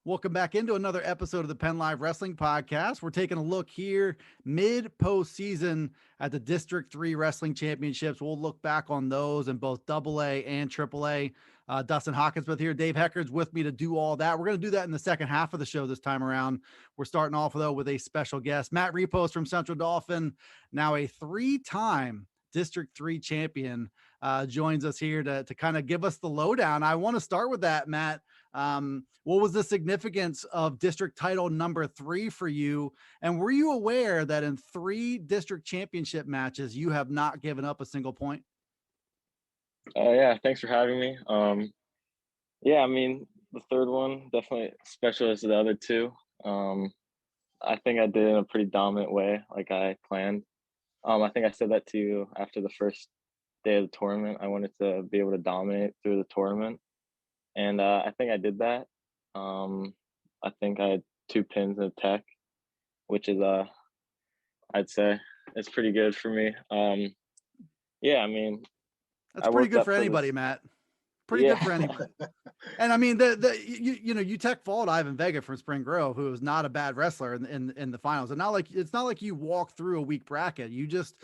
Welcome back into another episode of the PennLive Wrestling Podcast. We're taking a look here mid-postseason at the District 3 Wrestling Championships. We'll look back on those in both AA and AAA. Dustin Hawkinsmith here. Dave Hecker's with me to do all that. We're going to do that in the second half of the show this time around. We're starting off, though, with a special guest. Matt Repos from Central Dauphin, now a three-time District 3 champion, joins us here to kind of give us the lowdown. I want to start with that, Matt. What was the significance of district title number 3 for you? And were you aware that in 3 district championship matches, you have not given up a single point? Yeah, thanks for having me. Yeah, I mean, the third one definitely special as the other two. I think I did it in a pretty dominant way, like I planned. I think I said that to you after the first day of the tournament. I wanted to be able to dominate through the tournament, and I think I did that. I think I had 2 pins in a tech, which is I'd say it's pretty good for me. Yeah, I mean, that's pretty good for anybody, Matt. Pretty good for anybody. And I mean, you tech fault Ivan Vega from Spring Grove, who was not a bad wrestler in the finals. And it's not like you walked through a weak bracket. You just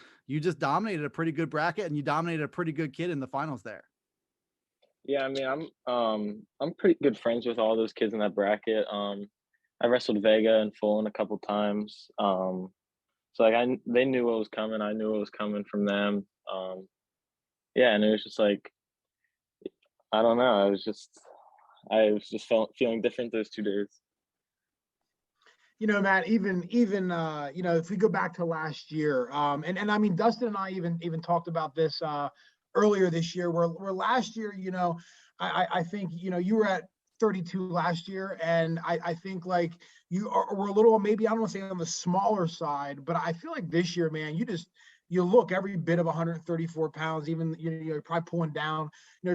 dominated a pretty good bracket, and you dominated a pretty good kid in the finals there. Yeah, I mean, I'm pretty good friends with all those kids in that bracket. I wrestled Vega and Fulton a couple times. So like they knew what was coming. I knew what was coming from them. Yeah, and it was just like, I don't know. I was just feeling different those 2 days. You know, Matt, even if we go back to last year, and I mean, Dustin and I even talked about this earlier this year, where last year, I think, you were at 32 last year, and I think like were a little, maybe, I don't want to say on the smaller side, but I feel like this year, man, you look every bit of 134 pounds, even, you're probably pulling down.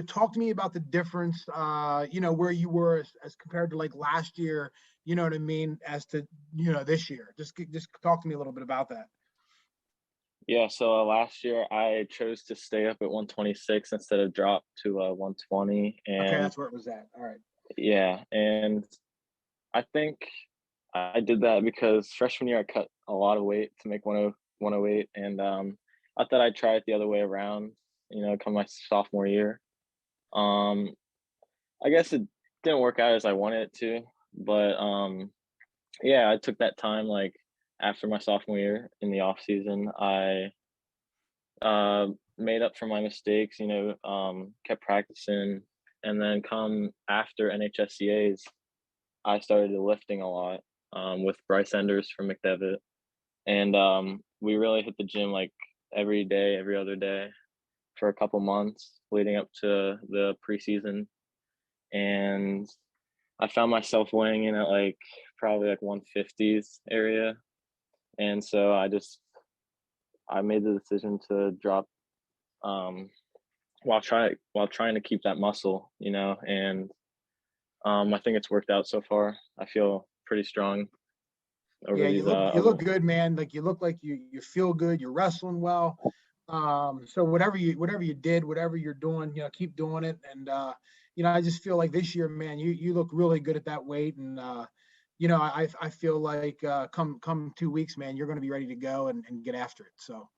Talk to me about the difference, where you were as compared to like last year, you know what I mean, as to, this year. Just talk to me a little bit about that. Yeah, so last year I chose to stay up at 126 instead of drop to 120. And okay, that's where it was at. All right. Yeah, and I think I did that because freshman year I cut a lot of weight to make 108, and I thought I'd try it the other way around, come my sophomore year. I guess it didn't work out as I wanted it to, but yeah, I took that time, like after my sophomore year in the off season. I made up for my mistakes, kept practicing, and then come after NHSCA's, I started lifting a lot with Bryce Enders from McDevitt. And we really hit the gym like every day, every other day for a couple months leading up to the preseason. And I found myself weighing in at like probably like 150s area. And so I made the decision to drop while trying to keep that muscle, and I think it's worked out so far. I feel pretty strong. Yeah, you look good, man. Like you look like you feel good. You're wrestling well. So whatever you did, whatever you're doing, keep doing it. And I just feel like this year, man, you look really good at that weight. And I feel like come 2 weeks, man, you're going to be ready to go and get after it. So.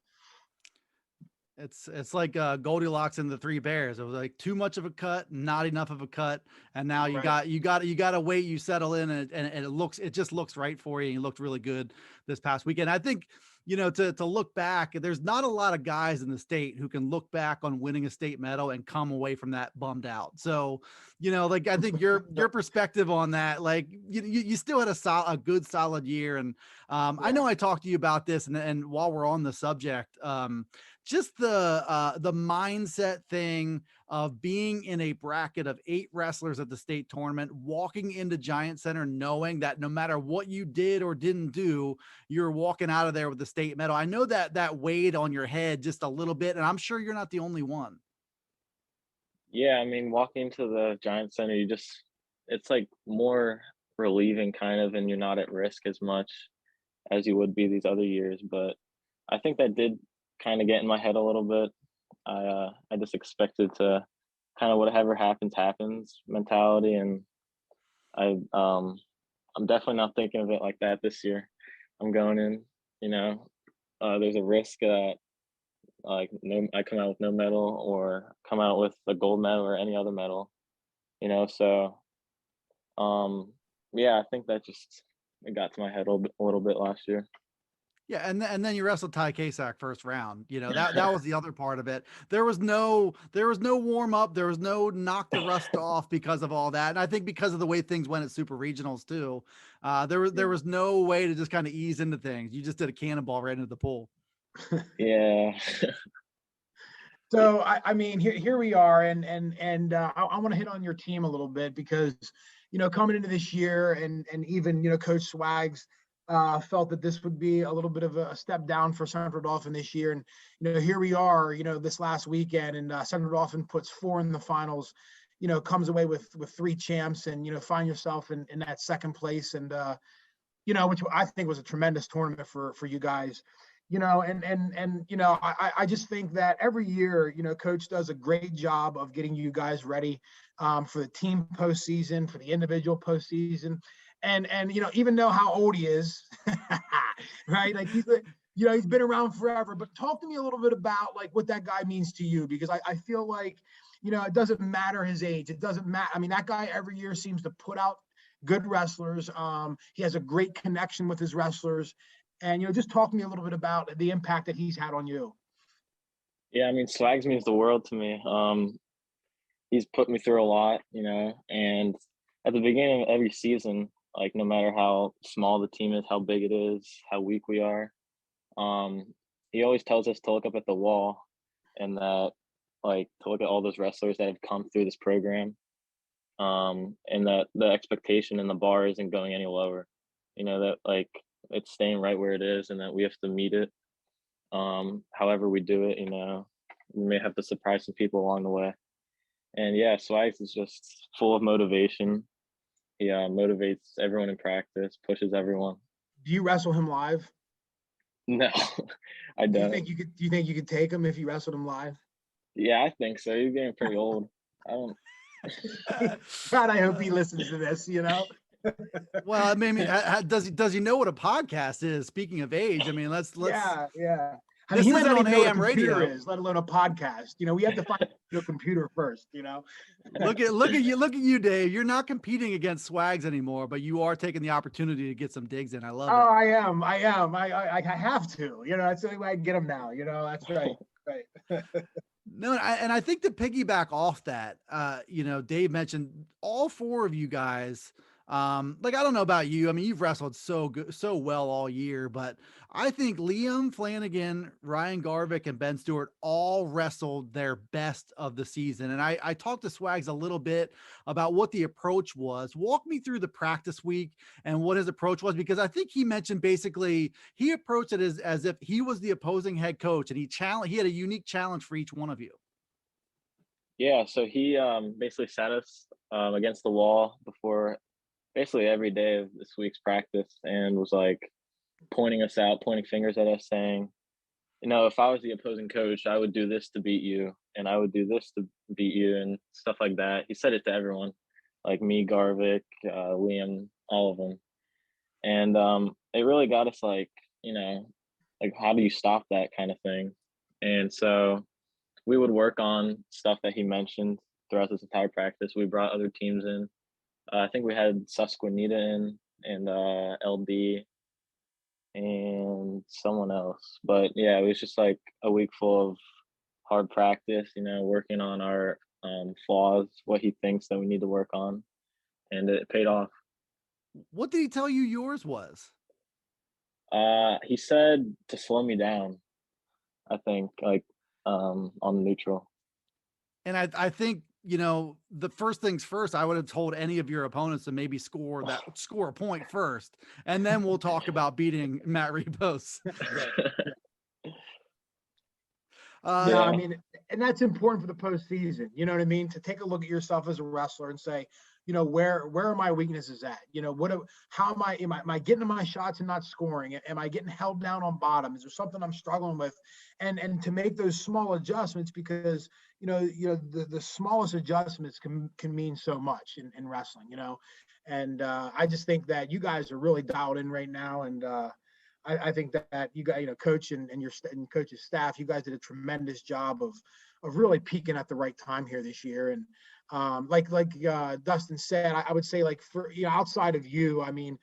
It's like Goldilocks and the Three Bears. It was like too much of a cut, not enough of a cut, and now you got to wait. You settle in, and it just looks right for you. And you looked really good this past weekend. I think to look back, there's not a lot of guys in the state who can look back on winning a state medal and come away from that bummed out. So like I think your perspective on that, like you still had a good solid year, and I know I talked to you about this, and while we're on the subject, just the mindset thing of being in a bracket of 8 wrestlers at the state tournament, walking into Giant Center, knowing that no matter what you did or didn't do, you're walking out of there with the state medal. I know that weighed on your head just a little bit, and I'm sure you're not the only one. Yeah, I mean, walking to the Giant Center, it's like more relieving kind of, and you're not at risk as much as you would be these other years. But I think that did kind of get in my head a little bit. I just expected to kind of whatever happens mentality, and I'm definitely not thinking of it like that this year. I'm going in, there's a risk that I come out with no medal or come out with a gold medal or any other medal, so yeah, I think that just it got to my head a little bit last year. Yeah, and then you wrestled Ty Kasak first round. That was the other part of it. There was no warm up. There was no knock the rust off because of all that. And I think because of the way things went at super regionals too, there was no way to just kind of ease into things. You just did a cannonball right into the pool. Yeah. So I mean, here we are, and I want to hit on your team a little bit because coming into this year, and even Coach Swags felt that this would be a little bit of a step down for Central Dauphin this year, and here we are, this last weekend, and Central Dauphin puts 4 in the finals, comes away with 3 champs, and find yourself in that second place, and which I think was a tremendous tournament for you guys. I just think that every year, Coach does a great job of getting you guys ready for the team postseason, for the individual postseason, and even know how old he is, right? Like he's been around forever. But talk to me a little bit about like what that guy means to you, because I feel like it doesn't matter his age. It doesn't matter. I mean, that guy every year seems to put out good wrestlers. He has a great connection with his wrestlers. And, just talk to me a little bit about the impact that he's had on you. Yeah, I mean, Swags means the world to me. He's put me through a lot, and at the beginning of every season, like no matter how small the team is, how big it is, how weak we are, he always tells us to look up at the wall and that, like, to look at all those wrestlers that have come through this program, and that the expectation in the bar isn't going any lower, that like, it's staying right where it is and that we have to meet it. However we do it, we may have to surprise some people along the way. And yeah, Swags is just full of motivation. He motivates everyone in practice, pushes everyone. Do you wrestle him live? No, I don't. Do you think you could take him if you wrestled him live? Yeah, I think so. He's getting pretty old. I don't. God, I hope he listens to this, Well, I mean, does he know what a podcast is? Speaking of age, I mean, let's yeah. I mean, he might not even know what a computer is, let alone a podcast. We have to find a computer first. Look at you, Dave. You're not competing against Swags anymore, but you are taking the opportunity to get some digs in. I love it. Oh, I am. I have to. That's the only way I can get them now. That's right. Right. No, and I think to piggyback off that, Dave mentioned all 4 of you guys. Like, I don't know about you. I mean, you've wrestled so well all year, but I think Liam, Flanagan, Ryan Garvik, and Ben Stewart all wrestled their best of the season. And I talked to Swags a little bit about what the approach was. Walk me through the practice week and what his approach was, because I think he mentioned basically he approached it as if he was the opposing head coach, and he had a unique challenge for each one of you. Yeah, so he basically sat us against the wall before basically every day of this week's practice and was like pointing us out, pointing fingers at us, saying, if I was the opposing coach, I would do this to beat you, and I would do this to beat you, and stuff like that. He said it to everyone, like me, Garvik, Liam, all of them. And it really got us like, like, how do you stop that kind of thing? And so we would work on stuff that he mentioned throughout this entire practice. We brought other teams in. I think we had Susquehanna in and LD and someone else. But yeah, it was just like a week full of hard practice, working on our flaws, what he thinks that we need to work on. And it paid off. What did he tell you yours was? He said to slow me down, I think, like on the neutral. And I think, the first things first, I would have told any of your opponents to maybe score a point first, and then we'll talk about beating Matt Repos. Yeah, I mean, and that's important for the postseason. You know what I mean? To take a look at yourself as a wrestler and say, where are my weaknesses at? How am I getting to my shots and not scoring? Am I getting held down on bottom? Is there something I'm struggling with? And to make those small adjustments, because the smallest adjustments can mean so much in wrestling, And I just think that you guys are really dialed in right now. And I think that you got, coach and coach's staff, you guys did a tremendous job of really peaking at the right time here this year. And like Dustin said, I would say, like, for, outside of you, I mean,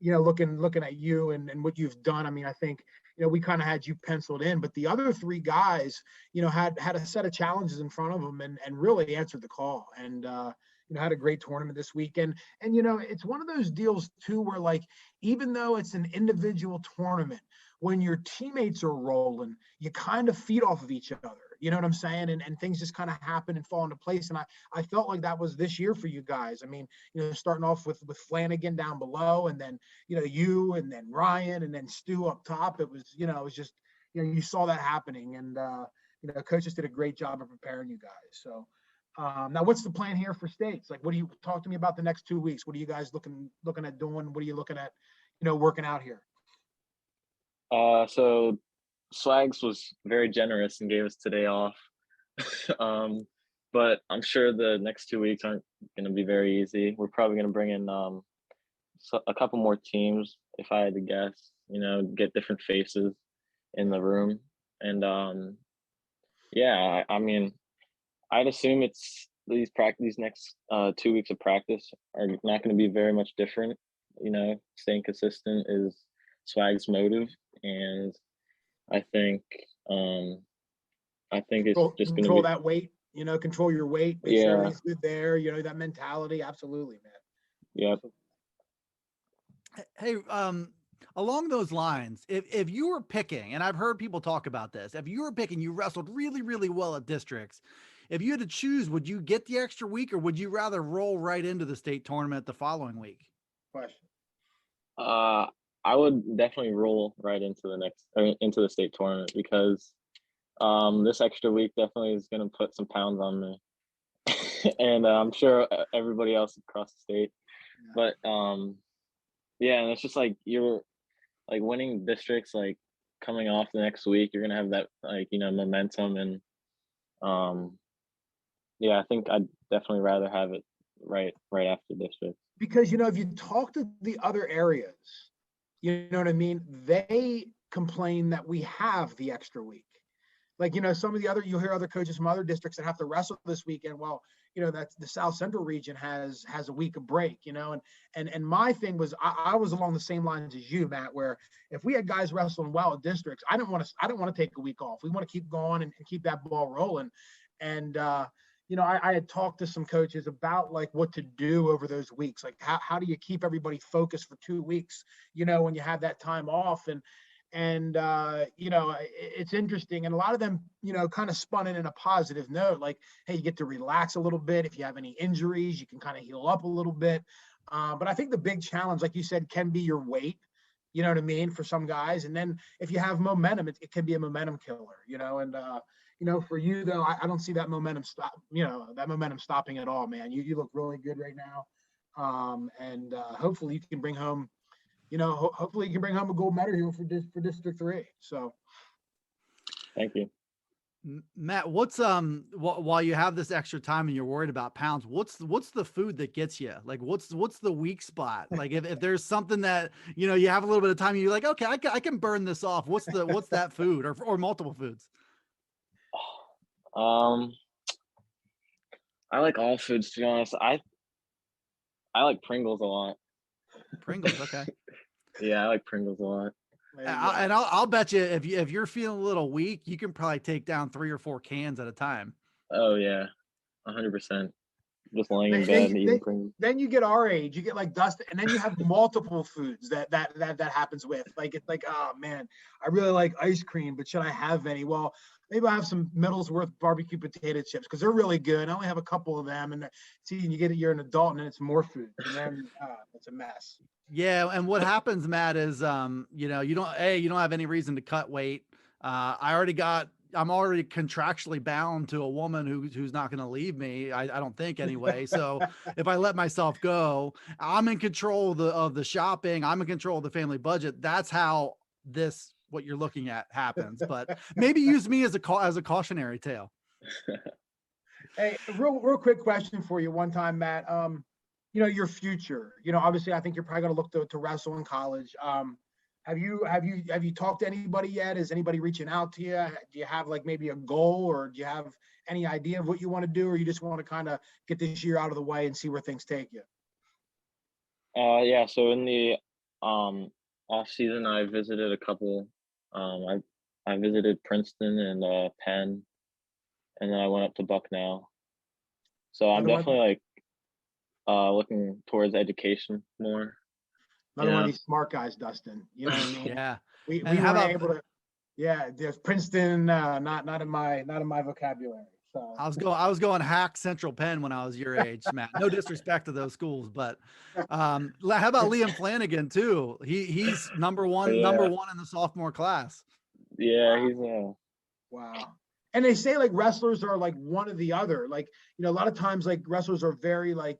looking at you and what you've done, I mean, I think, we kind of had you penciled in, but the other three guys, had a set of challenges in front of them and really answered the call. And had a great tournament this weekend. And it's one of those deals too, where, like, even though it's an individual tournament, when your teammates are rolling, you kind of feed off of each other. You know what I'm saying? And things just kind of happen and fall into place. And I felt like that was this year for you guys. I mean, starting off with Flanagan down below, and then, you, and then Ryan, and then Stu up top. It was, it was just, you saw that happening. And, coaches did a great job of preparing you guys. So now what's the plan here for states? Like, what do you talk to me about the next 2 weeks? What are you guys looking at doing? What are you looking at, working out here? So Swags was very generous and gave us today off. But I'm sure the next 2 weeks aren't going to be very easy. We're probably going to bring in a couple more teams, if I had to guess, get different faces in the room. And yeah, I mean, I'd assume it's these next 2 weeks of practice are not going to be very much different. Staying consistent is Swag's motive, and I think it's just going to control that weight. Control your weight. Make sure everything's good there. That mentality. Absolutely, man. Yep. Hey, along those lines, if you were picking, and I've heard people talk about this, if you were picking, you wrestled really, really well at districts. If you had to choose, would you get the extra week, or would you rather roll right into the state tournament the following week? Question. I would definitely roll right into the state tournament, because this extra week definitely is going to put some pounds on me, and I'm sure everybody else across the state. But yeah, and it's just like you're like winning districts, like coming off the next week, you're gonna have that, like, momentum, and yeah, I think I'd definitely rather have it right after district. Because if you talk to the other areas, you know what I mean, they complain that we have the extra week. Like, some of the other, you'll hear other coaches from other districts that have to wrestle this weekend. Well, that's the South Central region has a week of break, and my thing was, I was along the same lines as you, Matt, where if we had guys wrestling well at districts, I don't want to take a week off. We want to keep going and keep that ball rolling. And, I had talked to some coaches about, like, what to do over those weeks. Like, how do you keep everybody focused for 2 weeks, when you have that time off? And it's interesting. And a lot of them, kind of spun it in a positive note, like, hey, you get to relax a little bit. If you have any injuries, you can kind of heal up a little bit. But I think the big challenge, like you said, can be your weight, you know what I mean, for some guys. And then if you have momentum, it can be a momentum killer, and, for you though, I don't see that momentum stopping at all, man. You look really good right now. And hopefully you can bring home, hopefully you can bring home a gold medal here for District 3. So, thank you, Matt. What's while you have this extra time and you're worried about pounds, what's the food that gets you? Like, what's the weak spot? Like, if there's something that you have a little bit of time, and you're like, okay, I can burn this off. What's that food, or multiple foods? I like all foods, to be honest. I like Pringles a lot. Pringles, okay. Yeah, I like Pringles a lot. And I'll bet you if you're feeling a little weak, you can probably take down 3 or 4 cans at a time. Oh yeah, 100%. Just laying in bed and eating Pringles. Then you get our age, you get like Dustin, and then you have multiple foods that happens with. Like, it's like, oh man, I really like ice cream, but should I have any? Well, maybe I have some Middlesworth barbecue potato chips because they're really good. I only have a couple of them, and you're an adult, and then it's more food, and then it's a mess. Yeah, and what happens, Matt, is you don't have any reason to cut weight. I'm already contractually bound to a woman who's not going to leave me. I don't think anyway. So if I let myself go, I'm in control of the shopping. I'm in control of the family budget. That's how what you're looking at happens. But maybe use me as a cautionary tale. Hey, real quick question for you. One time, Matt, your future. Obviously, I think you're probably going to look to wrestle in college. Have you talked to anybody yet? Is anybody reaching out to you? Do you have like maybe a goal, or do you have any idea of what you want to do, or you just want to kind of get this year out of the way and see where things take you? Yeah. So in the off season, I visited a couple. I visited Princeton and Penn, and then I went up to Bucknell. So I'm definitely like looking towards education more. Another one of these smart guys, Dustin. You know what I mean? Yeah. We were able to. Yeah, there's Princeton. Not in my vocabulary. So I was going hack Central Penn when I was your age, Matt. No disrespect to those schools, but how about Liam Flanagan too? He's number one in the sophomore class. Yeah, wow. He's wow. And they say like wrestlers are like one or the other. Like, a lot of times like wrestlers are very like,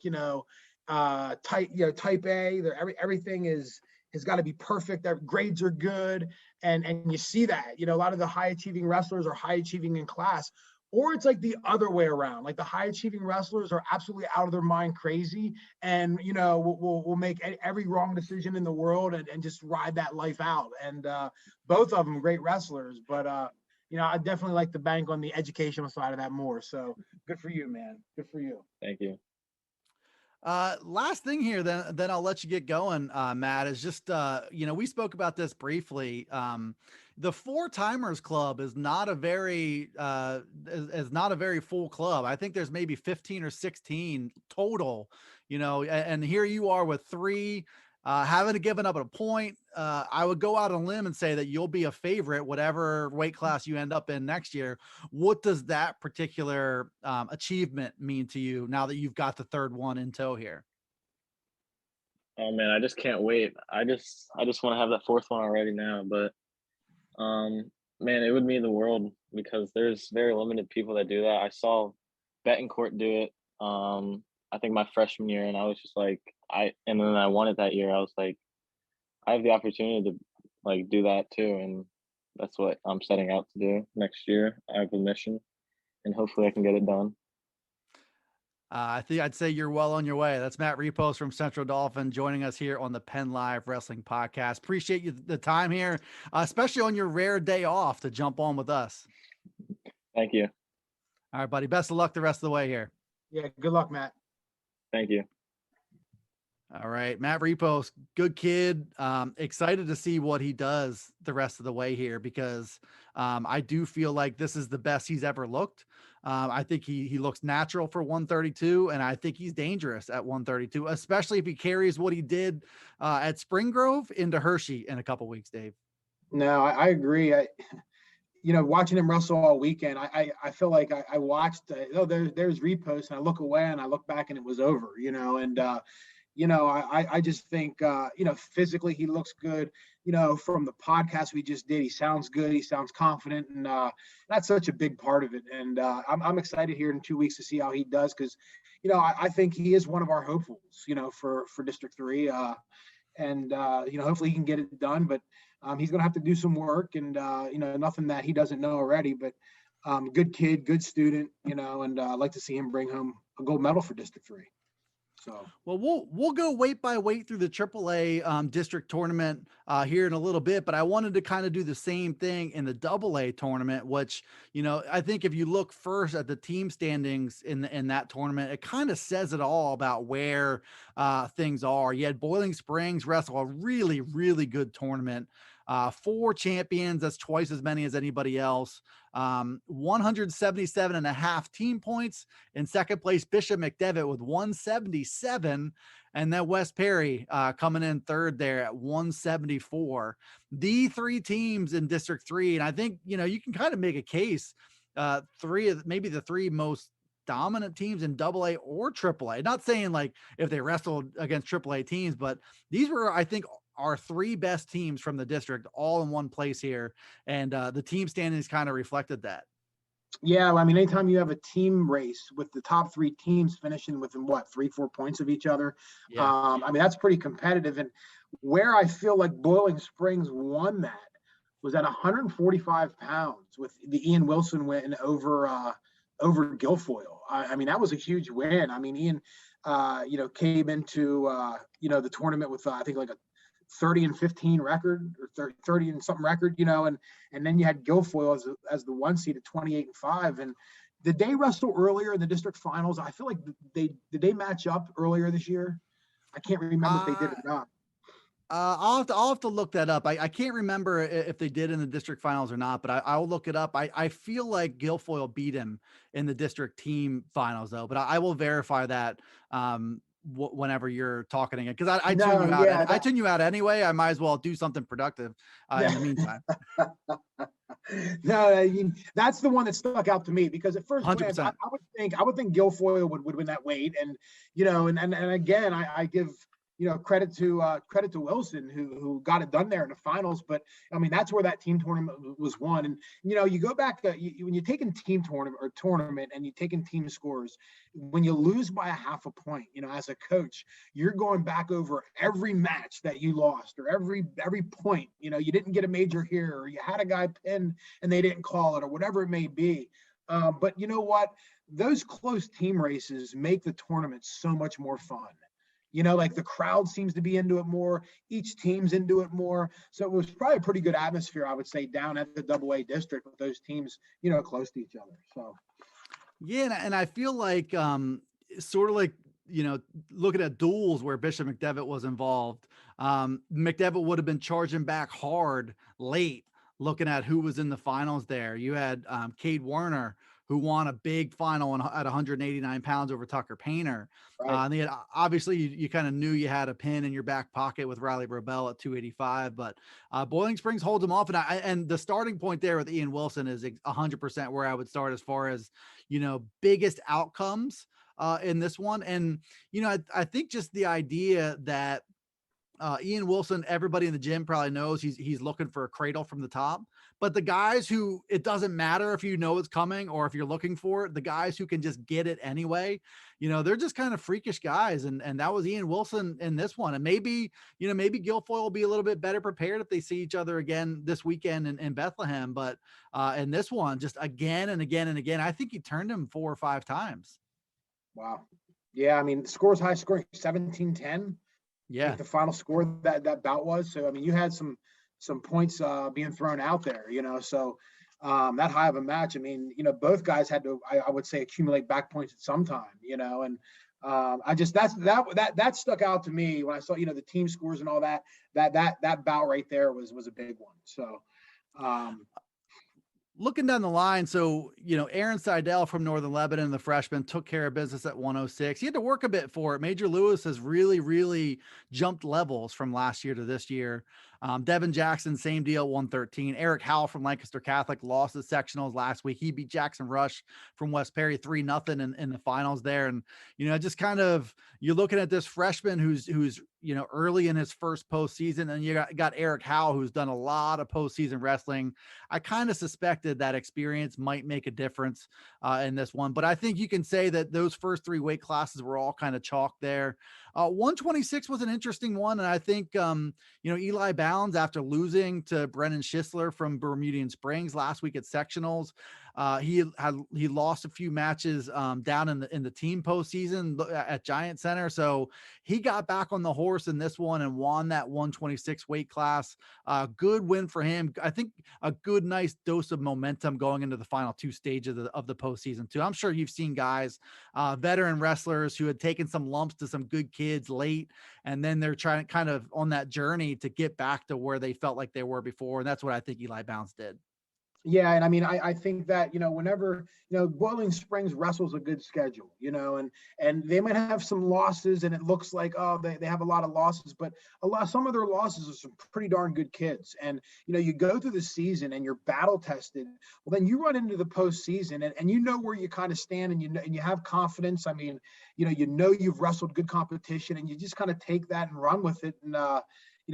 type A. Everything has got to be perfect. Their grades are good. And you see that, a lot of the high achieving wrestlers are high achieving in class, or it's like the other way around. Like the high achieving wrestlers are absolutely out of their mind crazy. And, we'll make every wrong decision in the world and just ride that life out. And both of them great wrestlers, but I definitely like to bank on the educational side of that more. So good for you, man. Good for you. Thank you. Last thing here, then I'll let you get going, Matt, is just, we spoke about this briefly. The Four Timers Club is not a very full club. I think there's maybe 15 or 16 total, and here you are with 3, haven't given up at a point. I would go out on a limb and say that you'll be a favorite, whatever weight class you end up in next year. What does that particular achievement mean to you now that you've got the third one in tow here? Oh man, I just can't wait. I just want to have that fourth one already now. But man, it would mean the world because there's very limited people that do that. I saw Betancourt do it. I think my freshman year, and I was just like, and then I won it that year. I was like, I have the opportunity to like do that too, and that's what I'm setting out to do next year. I have a mission, and hopefully I can get it done. I think I'd say you're well on your way. That's Matt Repos from Central Dolphin joining us here on the PennLive Wrestling Podcast. Appreciate you the time here, especially on your rare day off to jump on with us. Thank you. All right, buddy. Best of luck the rest of the way here. Yeah, good luck, Matt. Thank you. All right, Matt Repos, good kid. Excited to see what he does the rest of the way here because I do feel like this is the best he's ever looked. I think he looks natural for 132, and I think he's dangerous at 132, especially if he carries what he did at Spring Grove into Hershey in a couple weeks, Dave. No, I agree. Watching him wrestle all weekend, I feel like I watched, there's Repos, and I look away and I look back and it was over, and I just think, physically he looks good. From the podcast we just did, he sounds good. He sounds confident, and that's such a big part of it. And I'm excited here in 2 weeks to see how he does because, I think he is one of our hopefuls, for District 3. Hopefully he can get it done, but he's going to have to do some work and, nothing that he doesn't know already. But good kid, good student, and I'd like to see him bring home a gold medal for District 3. So, well, we'll go weight by weight through the AAA district tournament here in a little bit, but I wanted to kind of do the same thing in the AA tournament, which, I think if you look first at the team standings in that tournament, it kind of says it all about where things are. You had Boiling Springs wrestle a really, really good tournament. 4 champions, that's twice as many as anybody else. 177.5 team points. In second place, Bishop McDevitt with 177. And then West Perry coming in third there at 174. The 3 teams in District 3. And I think, you can kind of make a case, maybe the 3 most dominant teams in AA or AAA. Not saying like if they wrestled against AAA teams, but these were, I think, our 3 best teams from the district all in one place here. And the team standings kind of reflected that. Yeah. I mean, anytime you have a team race with the top 3 teams finishing within 3-4 points of each other. Yeah. I mean, that's pretty competitive. And where I feel like Boiling Springs won that was at 145 pounds with the Ian Wilson win over Guilfoyle. I mean, that was a huge win. I mean, Ian, came into, the tournament with, I think like a 30-15 record or 30 and something record, and then you had Guilfoyle as the 1 seed at 28-5. And did they wrestle earlier in the district finals? I feel like did they match up earlier this year? I can't remember if they did or not. I'll have to look that up. I can't remember if they did in the district finals or not, but I'll look it up. I feel like Guilfoyle beat him in the district team finals though, but I will verify that whenever you're talking again, because I tune you out. Yeah, I tune you out anyway. I might as well do something productive in the meantime. No, I mean, that's the one that stuck out to me, because at first glance, 100%. I would think Guilfoyle would win that weight, and and again, I give credit to Wilson who got it done there in the finals. But I mean, that's where that team tournament was won. And you go back to when you're taking team tournament and you're taking team scores, when you lose by a half a point, as a coach, you're going back over every match that you lost, or every point. You didn't get a major here, or you had a guy pinned and they didn't call it, or whatever it may be. But you know what? Those close team races make the tournament so much more fun. Like the crowd seems to be into it more. Each team's into it more. So it was probably a pretty good atmosphere, I would say, down at the AA district with those teams, close to each other. So, yeah. And I feel like, sort of like, looking at duels where Bishop McDevitt was involved, McDevitt would have been charging back hard late, looking at who was in the finals there. You had Cade Werner, who won a big final at 189 pounds over Tucker Painter. right. And obviously you kind of knew you had a pin in your back pocket with Riley Robel at 285, but Boiling Springs holds him off. And the starting point there with Ian Wilson is 100% where I would start as far as, biggest outcomes in this one. And, I think just the idea that Ian Wilson, everybody in the gym probably knows he's looking for a cradle from the top, but the guys who, it doesn't matter if it's coming or if you're looking for it, the guys who can just get it anyway, they're just kind of freakish guys. And that was Ian Wilson in this one. And maybe Guilfoyle will be a little bit better prepared if they see each other again this weekend in Bethlehem. But in this one, just again and again and again, I think he turned him 4 or 5 times. Wow. Yeah. I mean, the score's high scoring, 17-10. Yeah, the final score that bout was. So I mean, you had some points being thrown out there, so that high of a match. I mean, both guys had to, I would say, accumulate back points at some time, and I just that stuck out to me when I saw the team scores and all that bout right there was a big one. So looking down the line, so, Aaron Seidel from Northern Lebanon, the freshman, took care of business at 106. He had to work a bit for it. Major Lewis has really, really jumped levels from last year to this year. Devin Jackson, same deal, 113. Eric Howell from Lancaster Catholic lost the sectionals last week. He beat Jackson Rush from West Perry 3-0 in the finals there. And, just kind of, you're looking at this freshman who's early in his first postseason, and you got Eric Howell, who's done a lot of postseason wrestling. I kind of suspected that experience might make a difference in this one, but I think you can say that those first 3 weight classes were all kind of chalk there. 126 was an interesting one. And I think, Eli Bounds, after losing to Brennan Schisler from Bermudian Springs last week at sectionals, he lost a few matches down in the team postseason at Giant Center. So he got back on the horse in this one and won that 126 weight class. Good win for him. I think a good, nice dose of momentum going into the final 2 stages of the postseason too. I'm sure you've seen guys, veteran wrestlers who had taken some lumps to some good kids late, and then they're trying kind of on that journey to get back to where they felt like they were before. And that's what I think Eli Bounds did. Yeah, and I mean, I think that whenever Boiling Springs wrestles a good schedule, and they might have some losses, and it looks like they have a lot of losses, but some of their losses are some pretty darn good kids. And you go through the season and you're battle tested. Well, then you run into the postseason, and you know where you kind of stand, and you have confidence. I mean, you've wrestled good competition, and you just kind of take that and run with it. And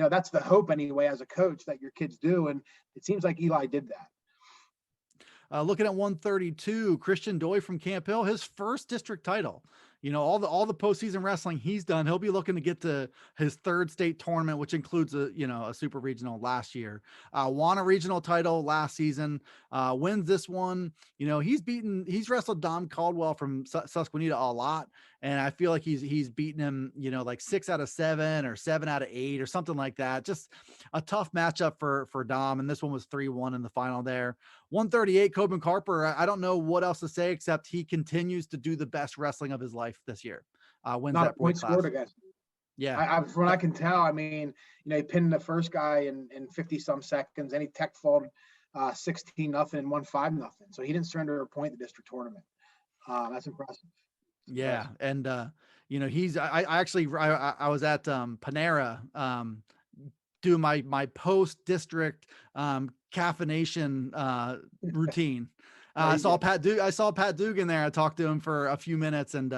that's the hope anyway as a coach, that your kids do, and it seems like Eli did that. Looking at 132, Christian Doy from Camp Hill, his first district title. All the postseason wrestling he's done, he'll be looking to get to his 3rd state tournament, which includes a super regional last year. Won a regional title last season, wins this one. He's wrestled Dom Caldwell from Susquehanna a lot, And I feel like he's beaten him, like 6 out of 7 or 7 out of 8 or something like that. Just a tough matchup for Dom. And this one was 3-1 in the final there. 138, Coben Carper. I don't know what else to say, except he continues to do the best wrestling of his life this year. Wins Not that a point class. scored against him. Yeah. From what I can tell, I mean, he pinned the first guy in 50 some seconds, and he tech falled 16-0 and won 5-0. So he didn't surrender a point in the district tournament. That's impressive. Yeah. And, I was at Panera doing my post district caffeination routine. I saw Pat Dugan there. I talked to him for a few minutes, and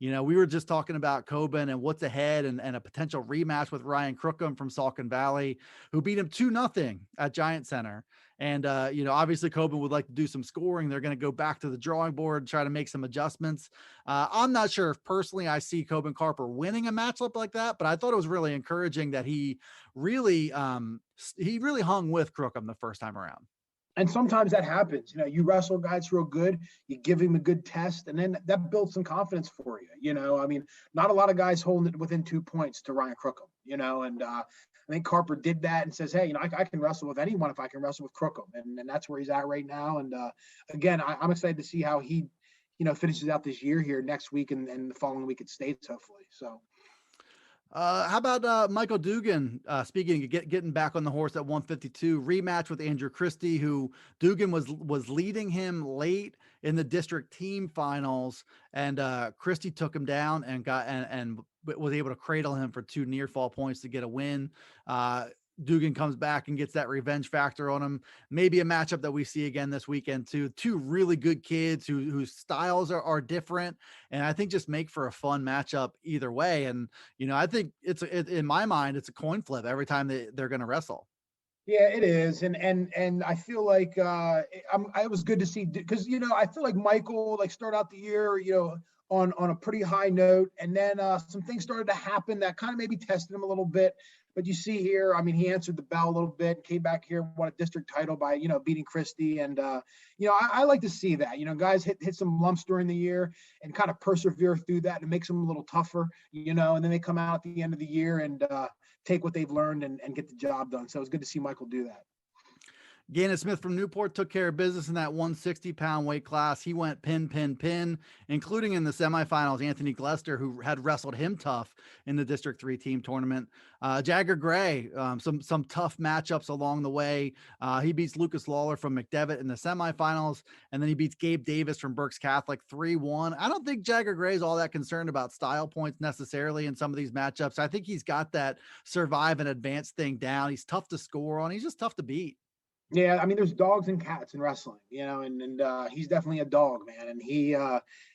we were just talking about Coben and what's ahead, and a potential rematch with Ryan Crookham from Saucon Valley, who beat him 2-0 at Giant Center. And obviously Coben would like to do some scoring. They're going to go back to the drawing board and try to make some adjustments. I'm not sure if personally I see Coben Carper winning a matchup like that, but I thought it was really encouraging that he really hung with Crookham the first time around. And sometimes that happens. You wrestle guys real good, you give him a good test, and then that builds some confidence for you. I mean, not a lot of guys holding it within 2 points to Ryan Crookham, and I think Carper did that and says, hey, I can wrestle with anyone if I can wrestle with Crookham. And that's where he's at right now. And again, I'm excited to see how he, finishes out this year here next week and the following week at States, hopefully. So. How about Michael Dugan? Speaking of getting back on the horse at 152, rematch with Andrew Christie, who Dugan was leading him late in the district team finals, and Christie took him down and was able to cradle him for 2 near fall points to get a win. Dugan comes back and gets that revenge factor on him. Maybe a matchup that we see again this weekend too. 2 really good kids whose styles are different, and I think just make for a fun matchup either way. And I think in my mind, it's a coin flip every time they're going to wrestle. Yeah, it is, and I feel like it was good to see, because I feel like Michael start out the year on a pretty high note, and then some things started to happen that kind of maybe tested him a little bit. But you see here, I mean, he answered the bell a little bit, came back here, won a district title by, beating Christie. And, I like to see that, guys hit some lumps during the year and kind of persevere through that, and it makes them a little tougher, and then they come out at the end of the year and take what they've learned and get the job done. So it's good to see Michael do that. Gannon Smith from Newport took care of business in that 160-pound weight class. He went pin, including in the semifinals, Anthony Glester, who had wrestled him tough in the District 3 team tournament. Jagger Gray, some tough matchups along the way. He beats Lucas Lawler from McDevitt in the semifinals, and then he beats Gabe Davis from Berks Catholic 3-1. I don't think Jagger Gray is all that concerned about style points necessarily in some of these matchups. I think he's got that survive and advance thing down. He's tough to score on. He's just tough to beat. Yeah, I mean, there's dogs and cats in wrestling, and he's definitely a dog, man. And he,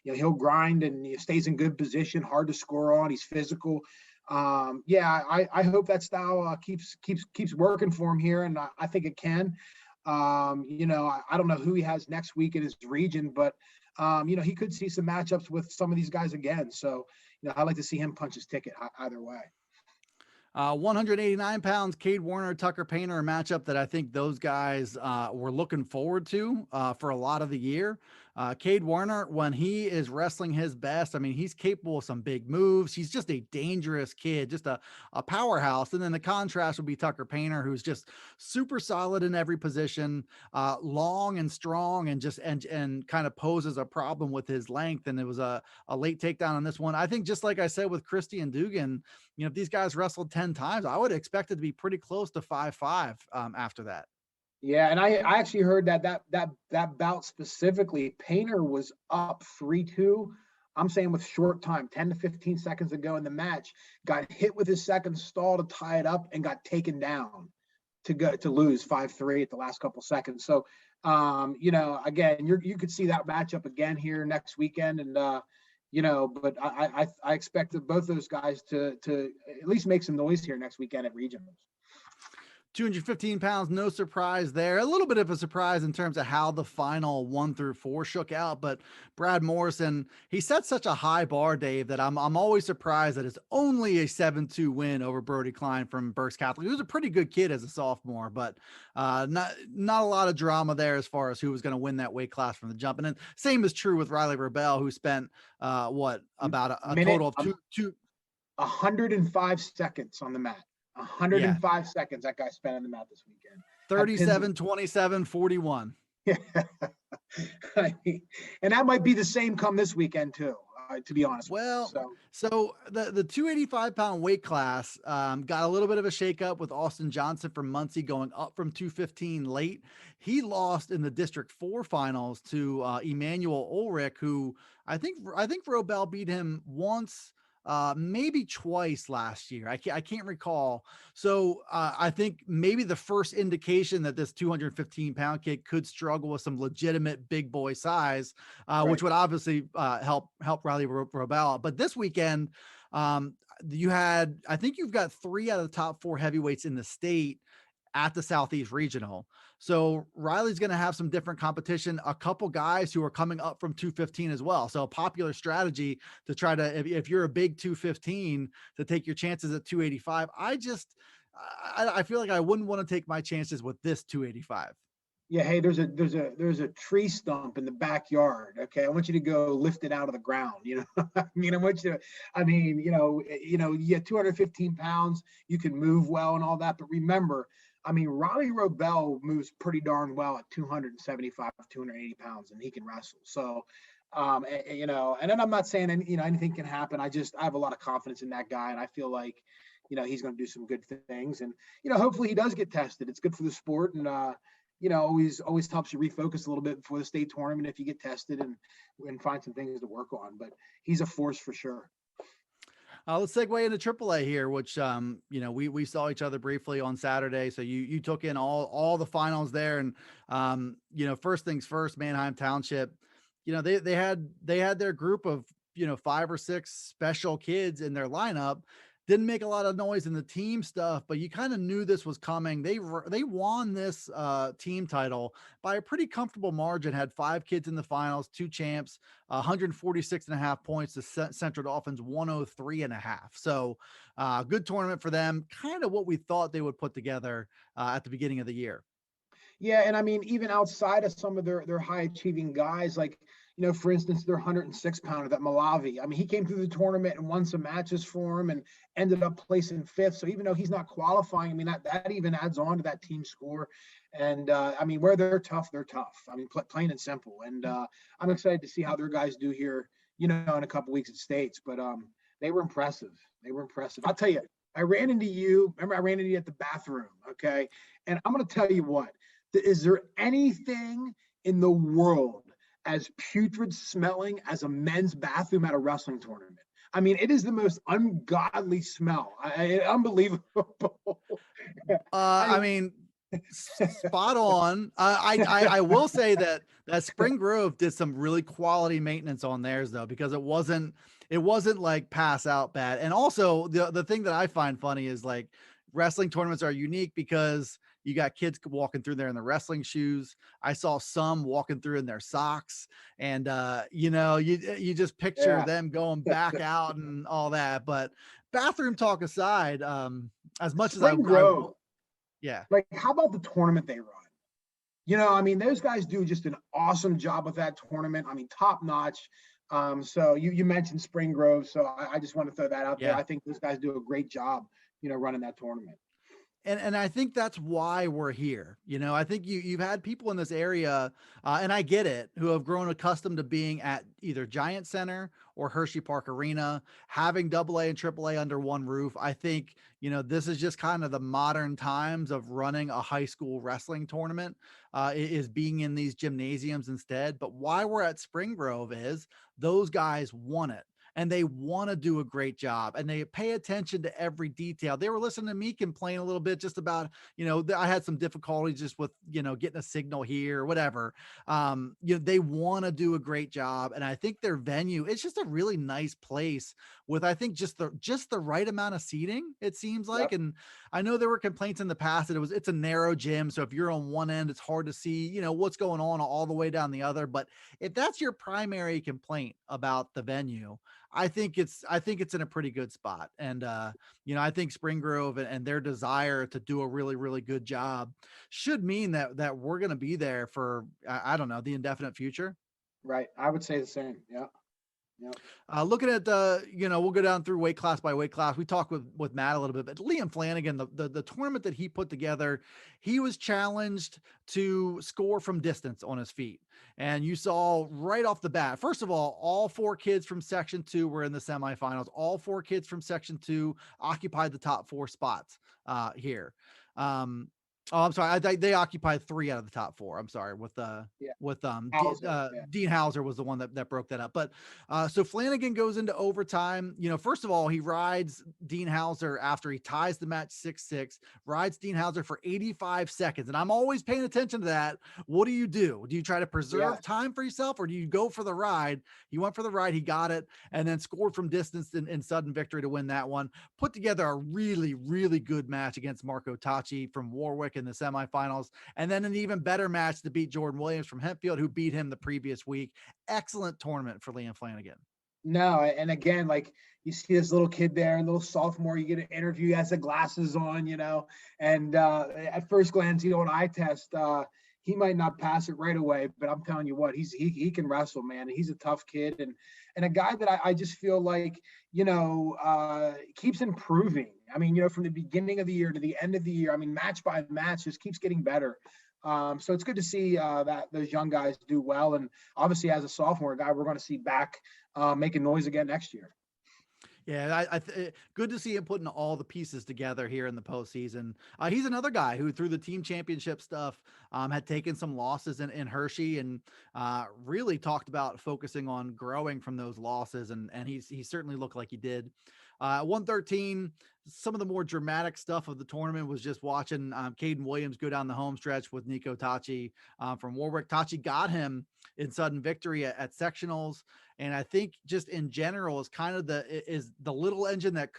he'll grind and he stays in good position, hard to score on. He's physical. I hope that style keeps working for him here, and I think it can. I don't know who he has next week in his region, but he could see some matchups with some of these guys again. So, I'd like to see him punch his ticket either way. 189 pounds, Cade Warner, Tucker Painter, a matchup that I think those guys were looking forward to for a lot of the year. Cade Warner, when he is wrestling his best, I mean, he's capable of some big moves. He's just a dangerous kid, just a powerhouse. And then the contrast would be Tucker Painter, who's just super solid in every position, long and strong, and just and kind of poses a problem with his length. And it was a late takedown on this one. I think, just like I said with Christie and Dugan, if these guys wrestled 10 times, I would expect it to be pretty close to 5-5 after that. Yeah, and I actually heard that bout specifically, Painter was up 3-2. I'm saying with short time, 10 to 15 seconds to go in the match, got hit with his second stall to tie it up and got taken down to lose 5-3 at the last couple seconds. So, again, you could see that matchup again here next weekend, and but I expect both those guys to at least make some noise here next weekend at regionals. 215 pounds, no surprise there. A little bit of a surprise in terms of how the final 1 through 4 shook out, but Brad Morrison, he set such a high bar, Dave, that I'm always surprised that it's only a 7-2 win over Brody Klein from Berks Catholic. He was a pretty good kid as a sophomore, but not a lot of drama there as far as who was going to win that weight class from the jump. And then same is true with Riley Robel, who spent about a total of 105 seconds on the mat. 105 seconds that guy spent on the mat this weekend. 37, 27, 41. Yeah. And that might be the same come this weekend too, to be honest. Well, so the 285-pound weight class got a little bit of a shakeup with Austin Johnson from Muncie going up from 215 late. He lost in the District 4 finals to Emmanuel Ulrich, who I think Robel beat him once, maybe twice last year. I can't recall. So I think maybe the first indication that this 215-pound kid could struggle with some legitimate big boy size, right, which would obviously help Riley Robel. But this weekend, I think you've got 3 out of the top 4 heavyweights in the state at the Southeast Regional. So Riley's going to have some different competition, a couple guys who are coming up from 215 as well. So a popular strategy to try to, if you're a big 215, to take your chances at 285. I feel like I wouldn't want to take my chances with this 285. Yeah. Hey, there's a tree stump in the backyard. Okay. I want you to go lift it out of the ground. You know, you get 215 pounds, you can move well and all that, but remember, Riley Robel moves pretty darn well at 275, 280 pounds, and he can wrestle. So, and then I'm not saying, anything can happen. I have a lot of confidence in that guy, and I feel like, he's going to do some good things. And, hopefully he does get tested. It's good for the sport. And, always helps you refocus a little bit before the state tournament if you get tested and find some things to work on. But he's a force for sure. Let's segue into AAA here, which, we saw each other briefly on Saturday. So you took in all the finals there. And, first things first, Manheim Township, they had their group of, 5 or 6 special kids in their lineup. Didn't make a lot of noise in the team stuff, but you kind of knew this was coming. They won this team title by a pretty comfortable margin, had 5 kids in the finals, 2 champs, 146.5 points to Central Dolphins 103.5. So good tournament for them. Kind of what we thought they would put together at the beginning of the year. Yeah. And even outside of some of their high achieving guys, like, for instance, their 106-pounder, that Malavi. He came through the tournament and won some matches for him and ended up placing 5th. So even though he's not qualifying, that even adds on to that team score. And where they're tough, they're tough. Plain and simple. And I'm excited to see how their guys do here, in a couple weeks at States. But they were impressive. I'll tell you, I ran into you at the bathroom. Okay. And I'm going to tell you what, is there anything in the world as putrid smelling as a men's bathroom at a wrestling tournament? It is the most ungodly smell. Unbelievable. Spot on. I will say that Spring Grove did some really quality maintenance on theirs though, because it wasn't like pass out bad. And also the thing that I find funny is, like, wrestling tournaments are unique because you got kids walking through there in the wrestling shoes. I saw some walking through in their socks, and you just picture them going back out and all that. But bathroom talk aside, as much as yeah. Like, how about the tournament they run? Those guys do just an awesome job with that tournament. Top notch. So you mentioned Spring Grove, so I just want to throw that out there. I think those guys do a great job, running that tournament. And I think that's why we're here. I think you've had people in this area, and I get it, who have grown accustomed to being at either Giant Center or Hershey Park Arena, having AA and AAA under one roof. I think, this is just kind of the modern times of running a high school wrestling tournament, is being in these gymnasiums instead. But why we're at Spring Grove is those guys won it. and they want to do a great job, and they pay attention to every detail. They were listening to me complain a little bit just about, I had some difficulties just with, getting a signal here or whatever. They want to do a great job. And I think their venue, it's just a really nice place with, I think just the right amount of seating, it seems like. Yep. And I know there were complaints in the past that it's a narrow gym. So if you're on one end, it's hard to see, what's going on all the way down the other. But if that's your primary complaint about the venue, I think it's in a pretty good spot. And, I think Spring Grove and their desire to do a really, really good job should mean that we're going to be there for, I don't know, the indefinite future. Right. I would say the same. Yeah. Yeah. Looking at we'll go down through weight class by weight class. We talked with Matt a little bit, but Liam Flanagan, the tournament that he put together, he was challenged to score from distance on his feet. And you saw right off the bat, first of all 4 kids from section 2 were in the semifinals. All 4 kids from section 2 occupied the top 4 spots here. I'm sorry. They occupied 3 out of the top 4. I'm sorry. Dean Hauser was the one that broke that up. But so Flanagan goes into overtime. First of all, he rides Dean Hauser after he ties the match 6-6, rides Dean Hauser for 85 seconds. And I'm always paying attention to that. What do? Do you try to preserve time for yourself, or do you go for the ride? He went for the ride. He got it, and then scored from distance in sudden victory to win that one. Put together a really, really good match against Marco Tacci from Warwick in the semifinals, and then an even better match to beat Jordan Williams from Hempfield, who beat him the previous week. Excellent tournament for Liam Flanagan. No, and again, like you see this little kid there, little sophomore, you get an interview, he has the glasses on, and at first glance, an eye test, he might not pass it right away, but I'm telling you what, he can wrestle, man. He's a tough kid, and a guy that I just feel like, keeps improving. I mean, from the beginning of the year to the end of the year, I mean, match by match just keeps getting better. So it's good to see that those young guys do well. And obviously as a sophomore guy, we're going to see back making noise again next year. Yeah, good to see him putting all the pieces together here in the postseason. He's another guy who, through the team championship stuff, had taken some losses in Hershey, and really talked about focusing on growing from those losses. And he certainly looked like he did. 113, some of the more dramatic stuff of the tournament was just watching Caden Williams go down the home stretch with Nico Tacci from Warwick. Tacci got him in sudden victory at sectionals. And I think just in general is kind of the little engine that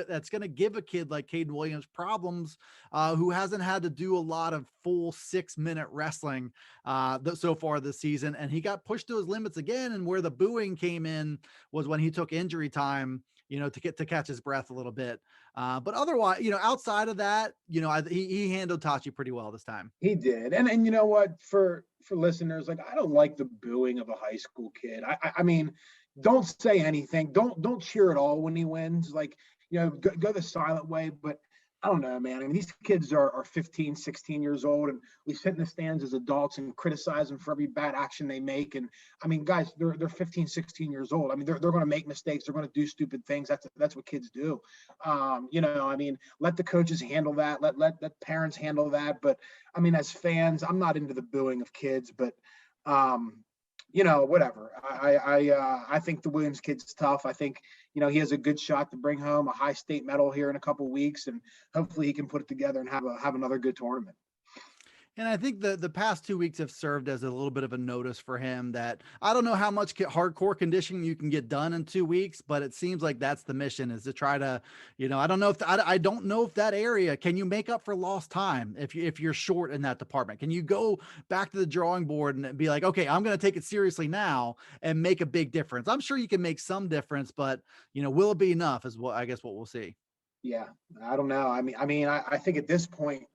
that's going to give a kid like Caden Williams problems, who hasn't had to do a lot of full 6-minute wrestling so far this season. And he got pushed to his limits again. And where the booing came in was when he took injury time, to catch his breath a little bit. But otherwise, outside of that, he handled Tacci pretty well this time. He did. And you know what, for listeners, like, I don't like the booing of a high school kid. I mean, don't say anything. Don't cheer at all when he wins. Like, go the silent way. But I don't know, man. I mean, these kids are 15, 16 years old, and we sit in the stands as adults and criticize them for every bad action they make. And I mean, guys, they're 15, 16 years old. I mean, they're going to make mistakes. They're going to do stupid things. That's what kids do. I mean, let the coaches handle that. Let parents handle that. But I mean, as fans, I'm not into the booing of kids, but whatever. I think the Williams kid's tough. I think, he has a good shot to bring home a high state medal here in a couple of weeks, and hopefully he can put it together and have another good tournament. And I think the past 2 weeks have served as a little bit of a notice for him that I don't know how much hardcore conditioning you can get done in 2 weeks, but it seems like that's the mission, is to try to, I don't know if that area, can you make up for lost time if you're short in that department? Can you go back to the drawing board and be like, okay, I'm going to take it seriously now and make a big difference? I'm sure you can make some difference, but will it be enough is what we'll see. Yeah, I don't know. I mean, I think at this point,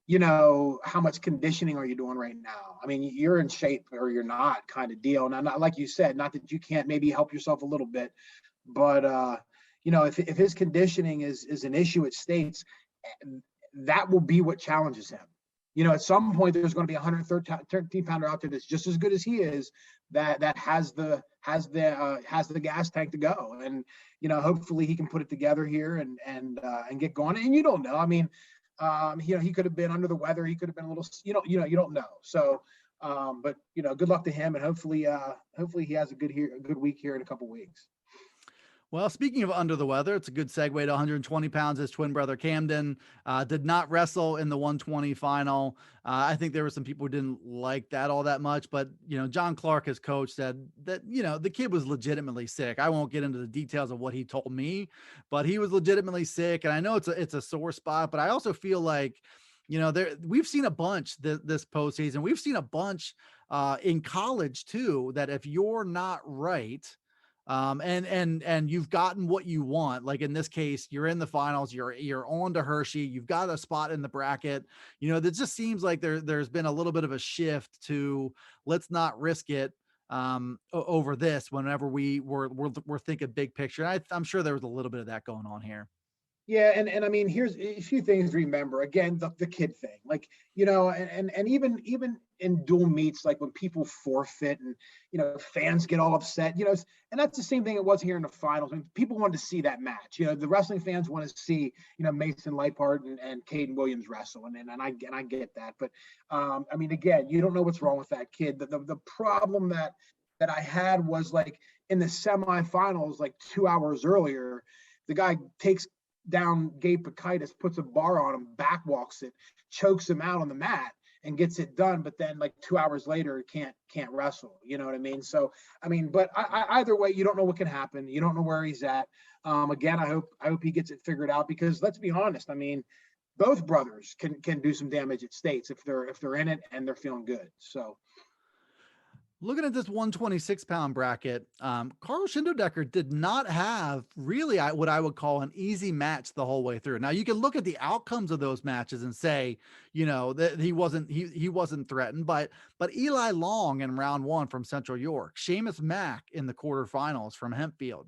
how much conditioning are you doing right now? I mean, you're in shape or you're not, kind of deal. Now, not like you said, not that you can't maybe help yourself a little bit, but if his conditioning is an issue at states, that will be what challenges him. At some point there's going to be a 113 pounder out there that's just as good as he is, that has the gas tank to go, and hopefully he can put it together here and get going. And you don't know. I mean, he could have been under the weather. He could have been a little, you don't know. So, but good luck to him, and hopefully he has a good week here in a couple of weeks. Well, speaking of under the weather, it's a good segue to 120 pounds. His twin brother Camden did not wrestle in the 120 final. I think there were some people who didn't like that all that much, but John Clark, his coach, said that the kid was legitimately sick. I won't get into the details of what he told me, but he was legitimately sick, and I know it's a sore spot, but I also feel like we've seen a bunch this postseason. We've seen a bunch in college too. That if you're not right, and you've gotten what you want, like in this case, you're in the finals, you're on to Hershey, you've got a spot in the bracket. That just seems like there's been a little bit of a shift to let's not risk it over this whenever we're thinking big picture. I'm sure there was a little bit of that going on here. Yeah, and I mean, here's a few things to remember. Again, the kid thing, like, and even in dual meets, like when people forfeit and fans get all upset, and that's the same thing it was here in the finals. I mean, people wanted to see that match. The wrestling fans want to see Mason Leipart and Caden Williams wrestle, and I get that. But I mean, again, you don't know what's wrong with that kid. The problem that I had was, like, in the semifinals, like 2 hours earlier, the guy takes down Gabe Pakitis, puts a bar on him, backwalks it, chokes him out on the mat, and gets it done. But then, like 2 hours later, can't wrestle. You know what I mean? So I mean, but either way, you don't know what can happen. You don't know where he's at. Again, I hope he gets it figured out, because let's be honest. I mean, both brothers can do some damage at States if they're in it and they're feeling good. So. Looking at this 126-pound bracket, Carl Schindodecker did not have really what I would call an easy match the whole way through. Now you can look at the outcomes of those matches and say, that he wasn't threatened, but Eli Long in round one from Central York, Seamus Mack in the quarterfinals from Hempfield,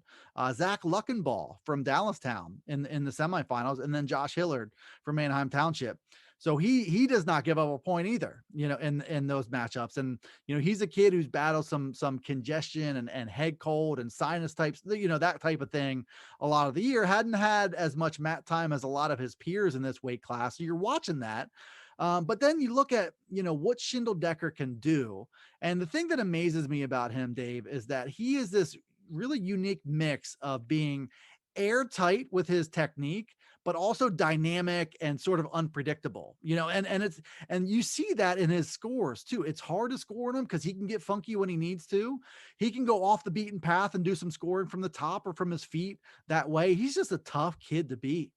Zach Luckenball from Dallastown in the semifinals, and then Josh Hillard from Manheim Township. So he does not give up a point either, in those matchups. And, he's a kid who's battled some congestion and head cold and sinus types, that type of thing a lot of the year. Hadn't had as much mat time as a lot of his peers in this weight class. So you're watching that. But then you look at, what Schindodecker can do. And the thing that amazes me about him, Dave, is that he is this really unique mix of being airtight with his technique, but also dynamic and sort of unpredictable, and you see that in his scores too. It's hard to score on him because he can get funky when he needs to. He can go off the beaten path and do some scoring from the top or from his feet that way. He's just a tough kid to beat.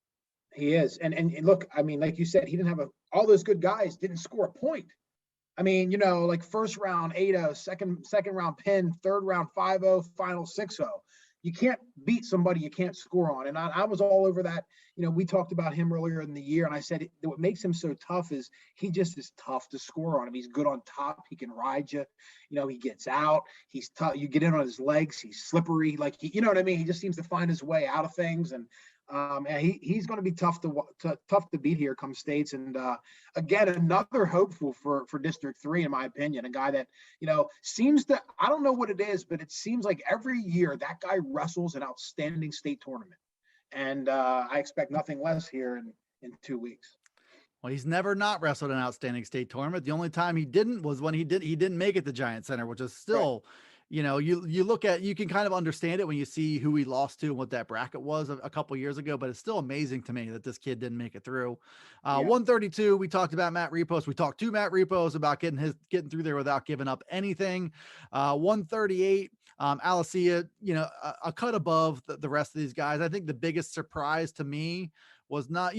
He is. And look, I mean, like you said, he didn't have all those good guys didn't score a point. I mean, like first round 8-0, second round pin, third round 5-0, final 6-0. You can't beat somebody you can't score on. And I was all over that. We talked about him earlier in the year, and I said what makes him so tough is he just is tough to score on him. He's good on top. He can ride you. He gets out. He's tough. You get in on his legs. He's slippery. Like, you know what I mean? He just seems to find his way out of things. And he's going to be tough to beat here come States. And again, another hopeful for District 3, in my opinion, a guy that seems to, I don't know what it is, but it seems like every year that guy wrestles an outstanding state tournament, and I expect nothing less here in 2 weeks. Well, he's never not wrestled an outstanding state tournament. The only time he didn't was when he didn't make it to Giant Center, which is still. Right. You look at, you can kind of understand it when you see who he lost to and what that bracket was a couple years ago, but it's still amazing to me that this kid didn't make it through. 132, we talked about Matt Repos. We talked to Matt Repos about getting through there without giving up anything. 138, Alicia, a cut above the rest of these guys. I think the biggest surprise to me was not,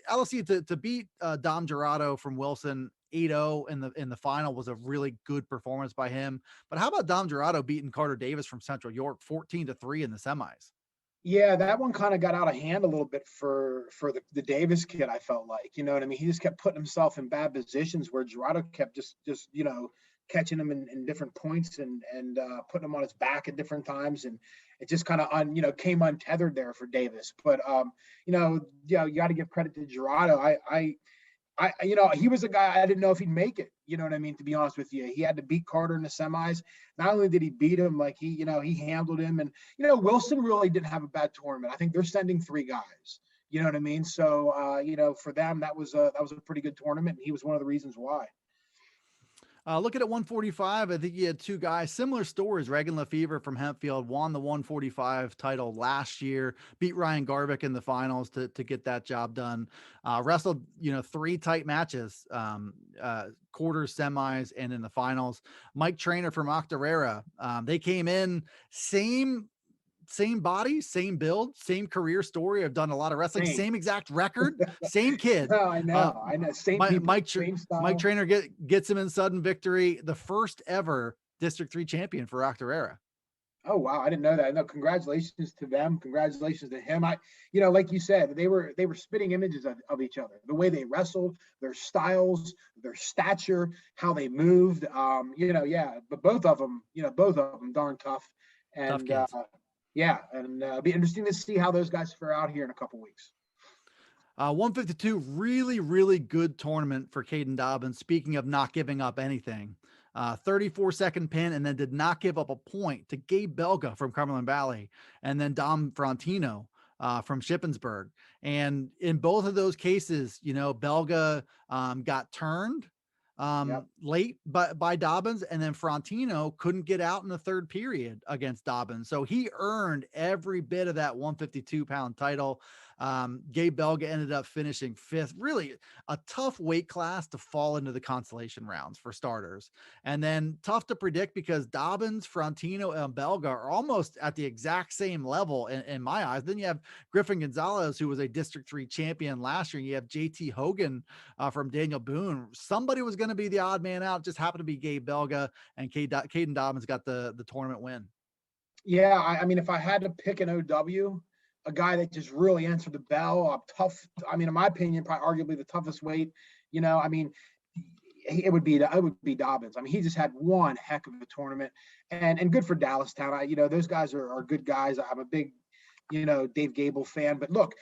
Alicia to beat Dom Gerardo from Wilson 8-0 in the final was a really good performance by him. But how about Dom Gerardo beating Carter Davis from Central York 14-3 in the semis? Yeah, that one kind of got out of hand a little bit for the Davis kid. I felt like, you know what I mean? He just kept putting himself in bad positions where Gerardo kept just catching him in different points and putting him on his back at different times, and it just kind of came untethered there for Davis. But you got to give credit to Gerardo. He was a guy I didn't know if he'd make it. You know what I mean? To be honest with you, he had to beat Carter in the semis. Not only did he beat him, like he handled him, and Wilson really didn't have a bad tournament. I think they're sending 3 guys. You know what I mean? So for them that was a pretty good tournament, and he was one of the reasons why. Looking at 145, I think you had two guys, similar stories. Reagan Lefevre from Hempfield won the 145 title last year, beat Ryan Garvick in the finals to get that job done. Wrestled, three tight matches, quarters, semis, and in the finals. Mike Trainer from Octorara, they came in same body, same build, same career story. I've done a lot of wrestling, same exact record, same kid. Oh, I know. Same people, same style. Mike Trainer gets him in sudden victory, the first ever District 3 champion for Octorara. Oh, wow. I didn't know that. No, congratulations to them. Congratulations to him. Like you said, they were spitting images of each other, the way they wrestled, their styles, their stature, how they moved. But both of them darn tough. And tough kids. It'll be interesting to see how those guys fare out here in a couple weeks. 152, really, really good tournament for Caden Dobbins. Speaking of not giving up anything, 34-second pin, and then did not give up a point to Gabe Belga from Cumberland Valley, and then Dom Frontino from Shippensburg. And in both of those cases, Belga got turned late by Dobbins, and then Frontino couldn't get out in the third period against Dobbins. So he earned every bit of that 152-pound title. Gabe Belga ended up finishing fifth. Really a tough weight class to fall into the consolation rounds for starters. And then tough to predict because Dobbins, Frontino, and Belga are almost at the exact same level in my eyes. Then you have Griffin Gonzalez, who was a District 3 champion last year. And you have JT Hogan from Daniel Boone. Somebody was going to be the odd man out. Just happened to be Gabe Belga, and Caden Dobbins got the tournament win. Yeah, I mean, if I had to pick an OW, a guy that just really answered the bell, tough. I mean, in my opinion, probably arguably the toughest weight. It would be Dobbins. I mean, he just had one heck of a tournament, and good for Dallastown. Those guys are good guys. I'm a big, Dave Gable fan. But look,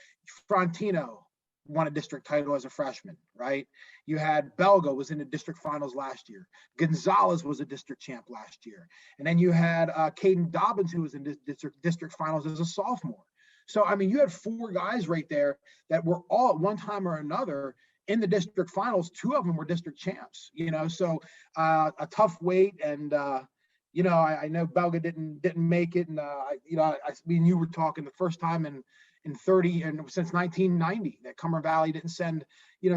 Frontino won a district title as a freshman, right? You had Belga was in the district finals last year. Gonzalez was a district champ last year. And then you had Caden Dobbins, who was in district finals as a sophomore. So, I mean, you had four guys right there that were all at one time or another in the district finals. Two of them were district champs, so a tough weight. And, I know Belga didn't make it. And, you were talking the first time in 30 and since 1990 that Cumberland Valley didn't send,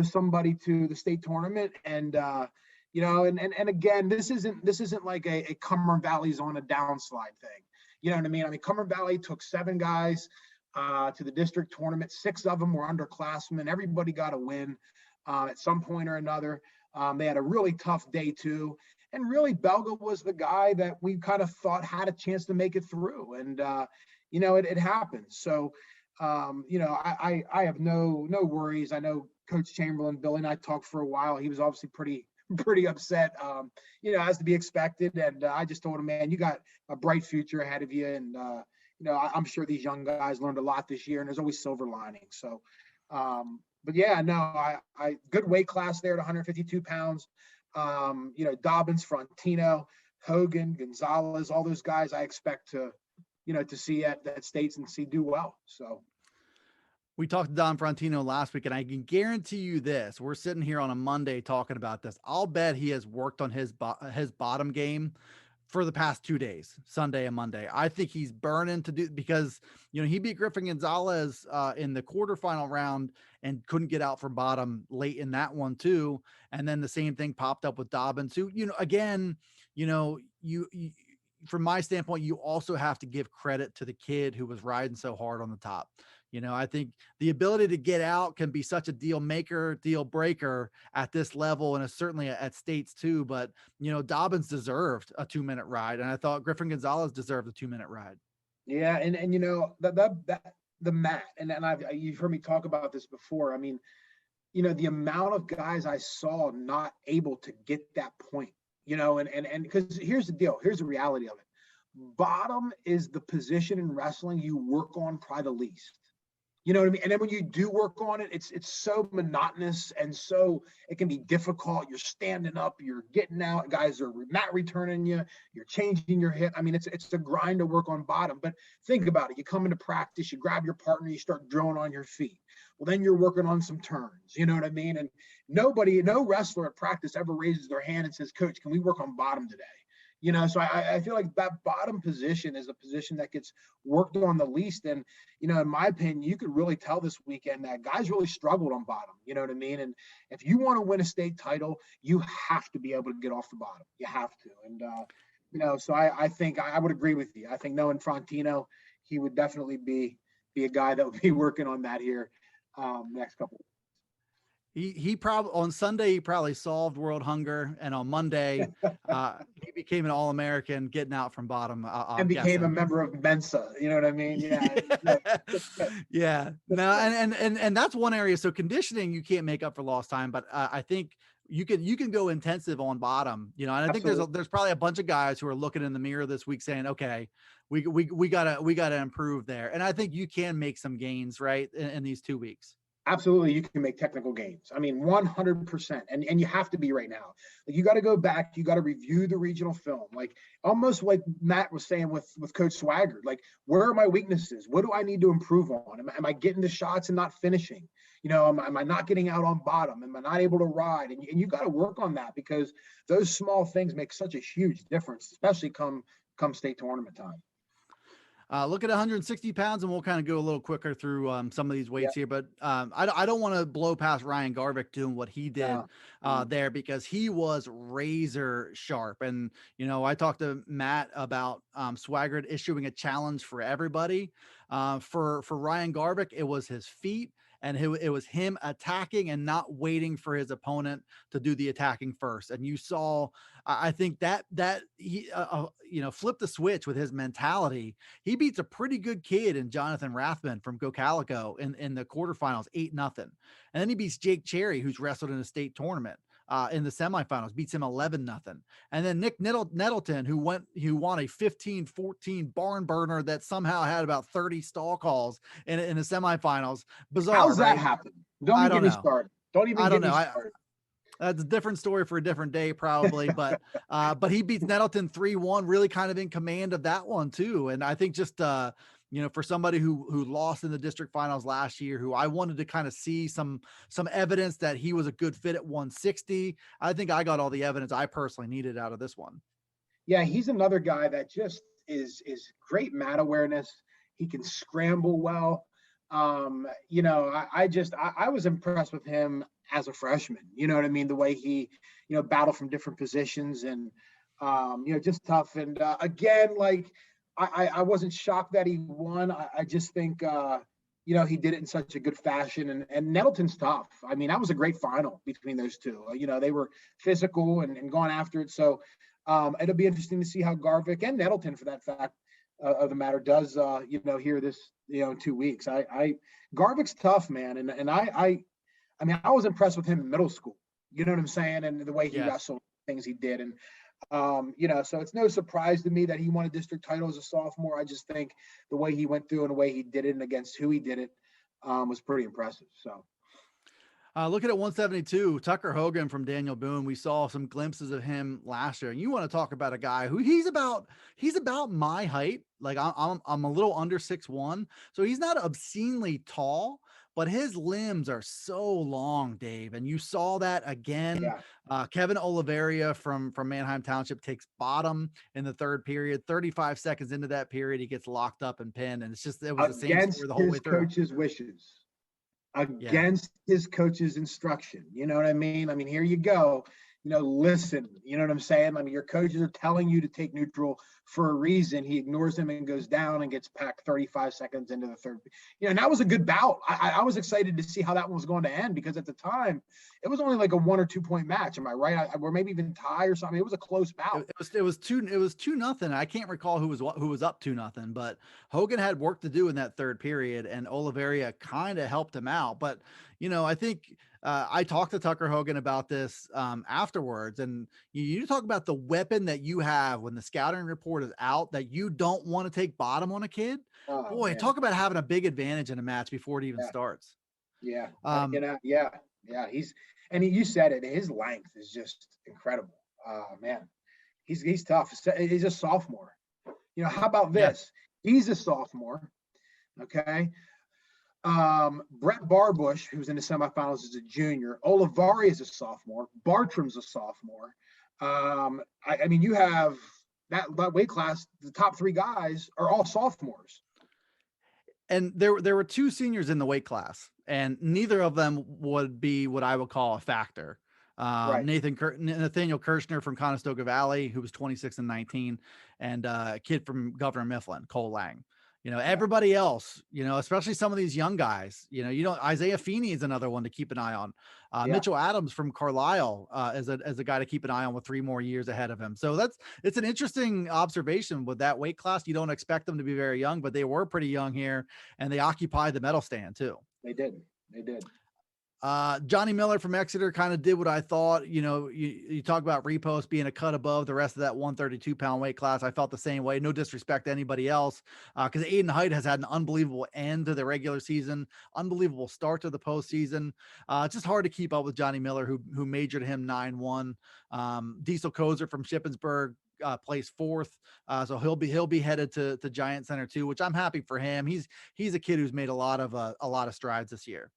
somebody to the state tournament. And, and again, this isn't like a Cumberland Valley's on a downslide thing. You know what I mean? I mean, Cumberland Valley took 7 guys to the district tournament. 6 of them were underclassmen. Everybody got a win at some point or another. They had a really tough day too. And really, Belga was the guy that we kind of thought had a chance to make it through. And, it happened. So, I have no worries. I know Coach Chamberlain, Billy and I talked for a while. He was obviously pretty upset, as to be expected. And I just told him, man, you got a bright future ahead of you. And, I'm sure these young guys learned a lot this year, and there's always silver linings. So, but yeah, no, I good weight class there at 152 pounds. Dobbins, Frontino, Hogan, Gonzalez, all those guys I expect to see at states and see do well. So. We talked to Don Frontino last week, and I can guarantee you this. We're sitting here on a Monday talking about this. I'll bet he has worked on his bottom game for the past 2 days, Sunday and Monday. I think he's burning to do, because, he beat Griffin Gonzalez in the quarterfinal round and couldn't get out from bottom late in that one too. And then the same thing popped up with Dobbins, who, again, you from my standpoint, you also have to give credit to the kid who was riding so hard on the top. I think the ability to get out can be such a deal maker, deal breaker at this level, and it's certainly at states too. But, Dobbins deserved a 2-minute ride, and I thought Griffin Gonzalez deserved a 2-minute ride. Yeah. And the mat, and you've heard me talk about this before. I mean, the amount of guys I saw not able to get that point, and because here's the deal. Here's the reality of it. Bottom is the position in wrestling you work on probably the least. You know what I mean? And then when you do work on it, it's so monotonous, and so it can be difficult. You're standing up, you're getting out, guys are mat returning you, you're changing your hip. I mean, it's a grind to work on bottom. But think about it. You come into practice, you grab your partner, you start drilling on your feet. well, then you're working on some turns, you know what I mean? And no wrestler at practice ever raises their hand and says, coach, can we work on bottom today? You know, so I feel like that bottom position is a position that gets worked on the least. And, you know, in my opinion, you could really tell this weekend that guys really struggled on bottom, you know what I mean? And if you want to win a state title, you have to be able to get off the bottom. You have to. And, you know, so I think I would agree with you. I think knowing Frontino, he would definitely be a guy that would be working on that here next couple. He probably on Sunday he probably solved world hunger, and on Monday he became an All-American getting out from bottom. And became a member of Mensa. You know what I mean? Yeah. Yeah. No, and that's one area. So conditioning you can't make up for lost time, but I think you can go intensive on bottom. You know, and I think there's probably a bunch of guys who are looking in the mirror this week saying, okay, we gotta improve there, and I think you can make some gains right in these 2 weeks. Absolutely, you can make technical gains. I mean, 100%. And you have to be right now. Like, you got to go back. You got to review the regional film. Like, almost like Matt was saying with Coach Swagger. Like, where are my weaknesses? What do I need to improve on? Am I getting the shots and not finishing? You know, am I not getting out on bottom? Am I not able to ride? And you got to work on that, because those small things make such a huge difference, especially come state tournament time. Look at 160 pounds, and we'll kind of go a little quicker through some of these weights here. But I don't want to blow past Ryan Garvik doing what he did there, because he was razor sharp. And, you know, I talked to Matt about Swaggart issuing a challenge for everybody. For Ryan Garvik, it was his feet. And it was him attacking and not waiting for his opponent to do the attacking first. And you saw, I think that he, you know, flipped the switch with his mentality. He beats a pretty good kid in Jonathan Rathman from Go-Calico in the quarterfinals, 8-0. And then he beats Jake Cherry, who's wrestled in a state tournament in the semifinals, beats him 11-0. And then Nick Nettleton, who won a 15-14 barn burner that somehow had about 30 stall calls in the semifinals. Bizarre. How's that happen? Don't even get me started. Don't even get me started. That's a different story for a different day, probably. But he beats Nettleton 3-1, really kind of in command of that one too. And I think just you know, for somebody who lost in the district finals last year, who I wanted to kind of see some evidence that he was a good fit at 160. I think I got all the evidence I personally needed out of this one. Yeah, he's another guy that just is great mat awareness. He can scramble well. You know, I was impressed with him as a freshman. You know what I mean? The way he, you know, battled from different positions, and you know, just tough. And again, like, I wasn't shocked that he won. I just think, you know, he did it in such a good fashion. And Nettleton's tough. I mean, that was a great final between those two. You know, they were physical and going after it. So it'll be interesting to see how Garvik and Nettleton, for that fact of the matter, does, you know, here this, you know, in 2 weeks. Garvik's tough, man. And I mean, I was impressed with him in middle school. You know what I'm saying? And the way he wrestled, things he did. And, you know, so it's no surprise to me that he won a district title as a sophomore. I just think the way he went through and the way he did it and against who he did it was pretty impressive. So looking at 172, Tucker Hogan from Daniel Boone. We saw some glimpses of him last year. And you want to talk about a guy who he's about my height. Like I'm a little under 6'1", so he's not obscenely tall, but his limbs are so long, Dave. And you saw that again. Yeah. Kevin Oliveria from Manheim Township takes bottom in the third period. 35 seconds into that period, he gets locked up and pinned. And it was the same story the whole way through. Coach's wishes, against his coach's instruction. You know what I mean? I mean, here you go. You know, listen, you know what I'm saying? I mean, your coaches are telling you to take neutral for a reason. He ignores them and goes down and gets packed 35 seconds into the third. You know, and that was a good bout. I was excited to see how that one was going to end, because at the time it was only like a 1 or 2 point match. Am I right? Or maybe even tie or something. It was a close bout. It was 2-0. I can't recall who was up 2-0, but Hogan had work to do in that third period, and Oliveria kind of helped him out. But, you know, I think I talked to Tucker Hogan about this afterwards, and you talk about the weapon that you have when the scouting report is out, that you don't want to take bottom on a kid. Oh, boy, man. Talk about having a big advantage in a match before it even starts. Yeah. You know, yeah. You said it, his length is just incredible. Man, he's tough. He's a sophomore. You know, how about this? Yeah. He's a sophomore. Okay. Brett Barbush, who's in the semifinals, is a junior. Olivari is a sophomore. Bartram's a sophomore. I mean, you have that weight class. The top three guys are all sophomores. And there were two seniors in the weight class, and neither of them would be what I would call a factor. Right. Nathaniel Kirshner from Conestoga Valley, who was 26 and 19, and a kid from Governor Mifflin, Cole Lang. Everybody else, especially some of these young guys, Isaiah Feeney is another one to keep an eye on. Mitchell Adams from Carlisle as a guy to keep an eye on with 3 more years ahead of him. So it's an interesting observation with that weight class. You don't expect them to be very young, but they were pretty young here, and they occupied the medal stand too. They did. Johnny Miller from Exeter kind of did what I thought. You talk about Repos being a cut above the rest of that 132-pound weight class. I felt the same way. No disrespect to anybody else, because Aiden Height has had an unbelievable end to the regular season, unbelievable start to the postseason. It's just hard to keep up with Johnny Miller, who majored him 9-1. Diesel Kozer from Shippensburg placed 4th, so he'll be headed to Giant Center too, which I'm happy for him. He's a kid who's made a lot of strides this year.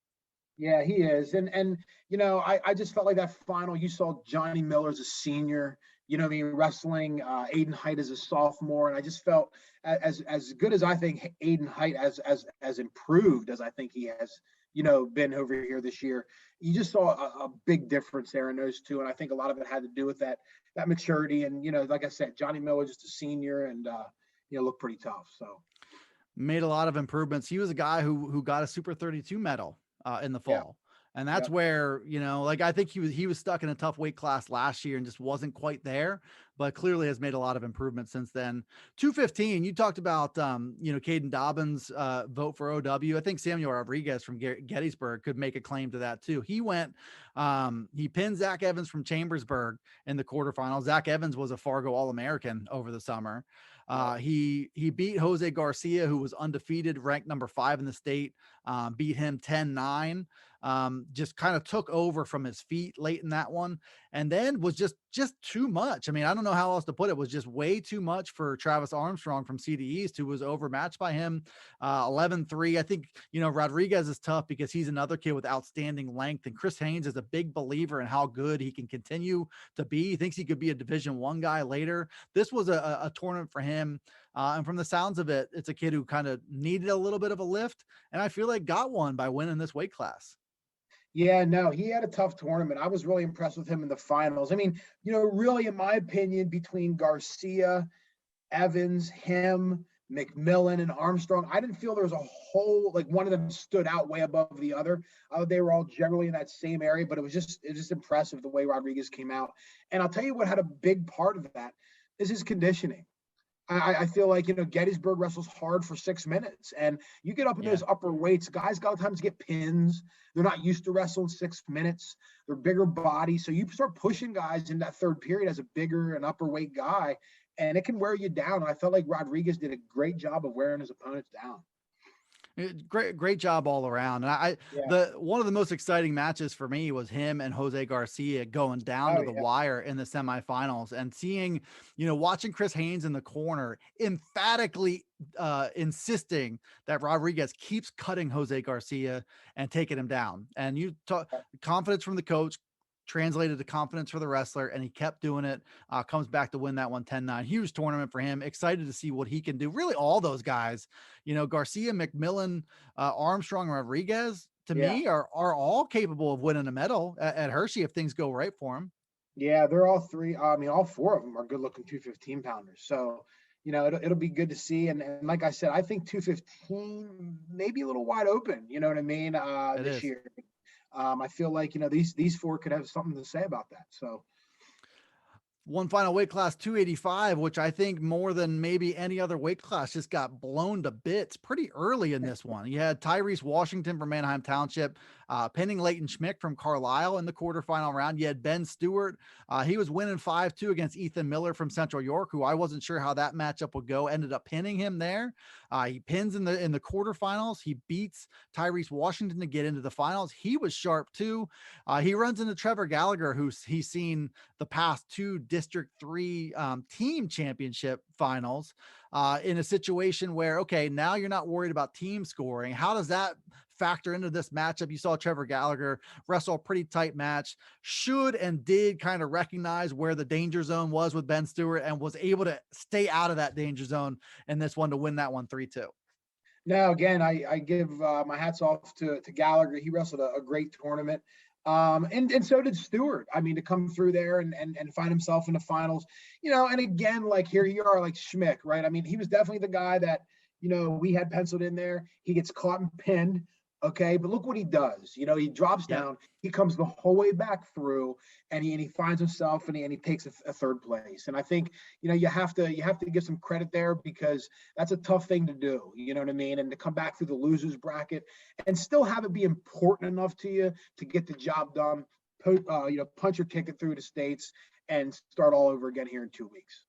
Yeah, he is. And I just felt like that final, you saw Johnny Miller as a senior, wrestling Aiden Height as a sophomore. And I just felt as good as I think Aiden Height as improved as I think he has, been over here this year. You just saw a big difference there in those two. And I think a lot of it had to do with that maturity. And, like I said, Johnny Miller, just a senior and, looked pretty tough. So made a lot of improvements. He was a guy who got a Super 32 medal in the fall. Yeah. And that's where, I think he was stuck in a tough weight class last year and just wasn't quite there, but clearly has made a lot of improvement since then. 215, you talked about, Caden Dobbins' vote for OW. I think Samuel Rodriguez from Gettysburg could make a claim to that too. He went, he pinned Zach Evans from Chambersburg in the quarterfinals. Zach Evans was a Fargo All-American over the summer. He beat Jose Garcia, who was undefeated, ranked number 5 in the state, beat him 10-9, just kind of took over from his feet late in that one. And then was just too much. I mean, I don't know how else to put it. It was just way too much for Travis Armstrong from CD East, who was overmatched by him, 11-3. I think, Rodriguez is tough because he's another kid with outstanding length. And Chris Haynes is a big believer in how good he can continue to be. He thinks he could be a Division I guy later. This was a tournament for him. And from the sounds of it, it's a kid who kind of needed a little bit of a lift. And I feel like got one by winning this weight class. Yeah, no, he had a tough tournament. I was really impressed with him in the finals. I mean, really, in my opinion, between Garcia, Evans, him, McMillan, and Armstrong, I didn't feel there was a whole, one of them stood out way above the other. They were all generally in that same area, but it was just impressive the way Rodriguez came out. And I'll tell you what had a big part of that is his conditioning. I feel like, Gettysburg wrestles hard for 6 minutes, and you get up in those upper weights, guys got times to get pins. They're not used to wrestling 6 minutes. They're bigger bodies. So you start pushing guys in that third period as a bigger and upper weight guy, and it can wear you down. And I felt like Rodriguez did a great job of wearing his opponents down. Great job all around. And one of the most exciting matches for me was him and Jose Garcia going down to the wire in the semifinals, and seeing, watching Chris Haynes in the corner emphatically insisting that Rodriguez keeps cutting Jose Garcia and taking him down. And you talk confidence from the coach translated to confidence for the wrestler, and he kept doing it. Comes back to win that one 10-9. Huge tournament for him. Excited to see what he can do. Really, all those guys, Garcia, McMillan, Armstrong, Rodriguez, to me are all capable of winning a medal at Hershey if things go right for them. Yeah, they're all three. All 4 of them are good looking 215 pounders. So, it'll be good to see. And like I said, I think 215 maybe a little wide open, you know what I mean? This year. I feel like, these 4 could have something to say about that. So one final weight class, 285, which I think more than maybe any other weight class just got blown to bits pretty early in this one. You had Tyrese Washington from Manheim Township, pinning Leighton Schmick from Carlisle in the quarterfinal round. You had Ben Stewart. He was winning 5-2 against Ethan Miller from Central York, who I wasn't sure how that matchup would go. Ended up pinning him there. He pins in the quarterfinals. He beats Tyrese Washington to get into the finals. He was sharp too. He runs into Trevor Gallagher, he's seen the past 2 District 3 team championship finals in a situation where, okay, now you're not worried about team scoring. How does that factor into this matchup? You saw Trevor Gallagher wrestle a pretty tight match, should and did kind of recognize where the danger zone was with Ben Stewart and was able to stay out of that danger zone in this one to win that one 3-2. No, again, I give my hats off to Gallagher. He wrestled a great tournament. And so did Stewart. I mean, to come through there and find himself in the finals, and again, like here you are, like Schmick, right? I mean, he was definitely the guy that, we had penciled in there. He gets caught and pinned. Okay. But look what he does. He drops down, he comes the whole way back through and he finds himself and he takes a third place. And I think, you have to give some credit there because that's a tough thing to do. You know what I mean? And to come back through the losers bracket and still have it be important enough to you to get the job done, punch your ticket through the States and start all over again here in 2 weeks.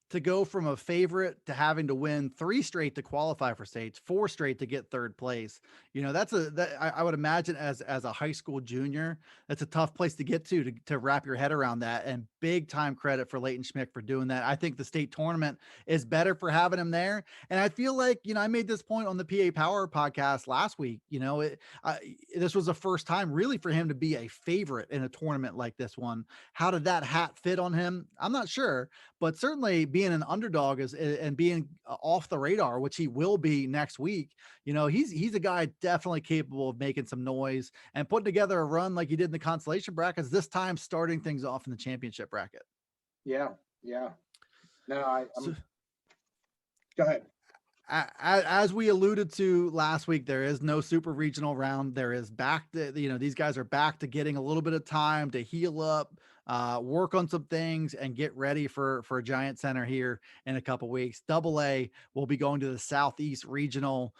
To go from a favorite to having to win 3 straight to qualify for states, 4 straight to get third place. I would imagine as a high school junior, that's a tough place to get to wrap your head around that, and big time credit for Leighton Schmick for doing that. I think the state tournament is better for having him there. And I feel like, I made this point on the PA Power podcast last week, this was the first time really for him to be a favorite in a tournament like this one. How did that hat fit on him? I'm not sure, but certainly being an underdog and being off the radar, which he will be next week, he's a guy definitely capable of making some noise and putting together a run like he did in the consolation brackets, this time starting things off in the championship bracket. Yeah. No, go ahead. As we alluded to last week, there is no super regional round. There is back to, these guys are back to getting a little bit of time to heal up, work on some things and get ready for a Giant Center here in a couple weeks. AA will be going to the Southeast Regional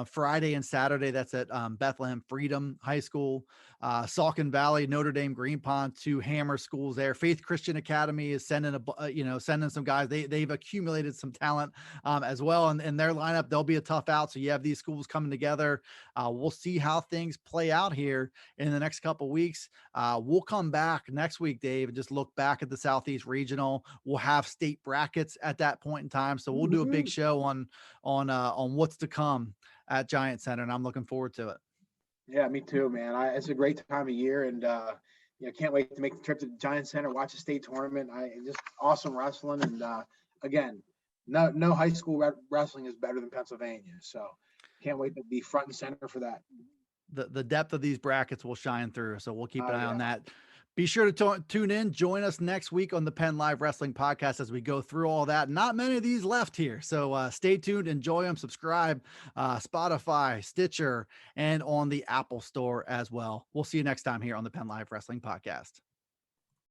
Friday and Saturday. That's at Bethlehem Freedom High School. Saucon Valley, Notre Dame, Green Pond, 2 hammer schools there. Faith Christian Academy is sending sending some guys. They've accumulated some talent as well. And in their lineup, they'll be a tough out. So you have these schools coming together. We'll see how things play out here in the next couple weeks. We'll come back next week, Dave, and just look back at the Southeast Regional. We'll have state brackets at that point in time. So we'll do a big show on what's to come at Giant Center. And I'm looking forward to it. Yeah, me too, man. It's a great time of year, and can't wait to make the trip to the Giant Center, watch the state tournament. Just awesome wrestling, and again, no high school wrestling is better than Pennsylvania. So can't wait to be front and center for that. The depth of these brackets will shine through, so we'll keep an eye on that. Be sure to tune in. Join us next week on the PennLive Wrestling Podcast as we go through all that. Not many of these left here, so stay tuned, enjoy them, subscribe, Spotify, Stitcher, and on the Apple Store as well. We'll see you next time here on the PennLive Wrestling Podcast.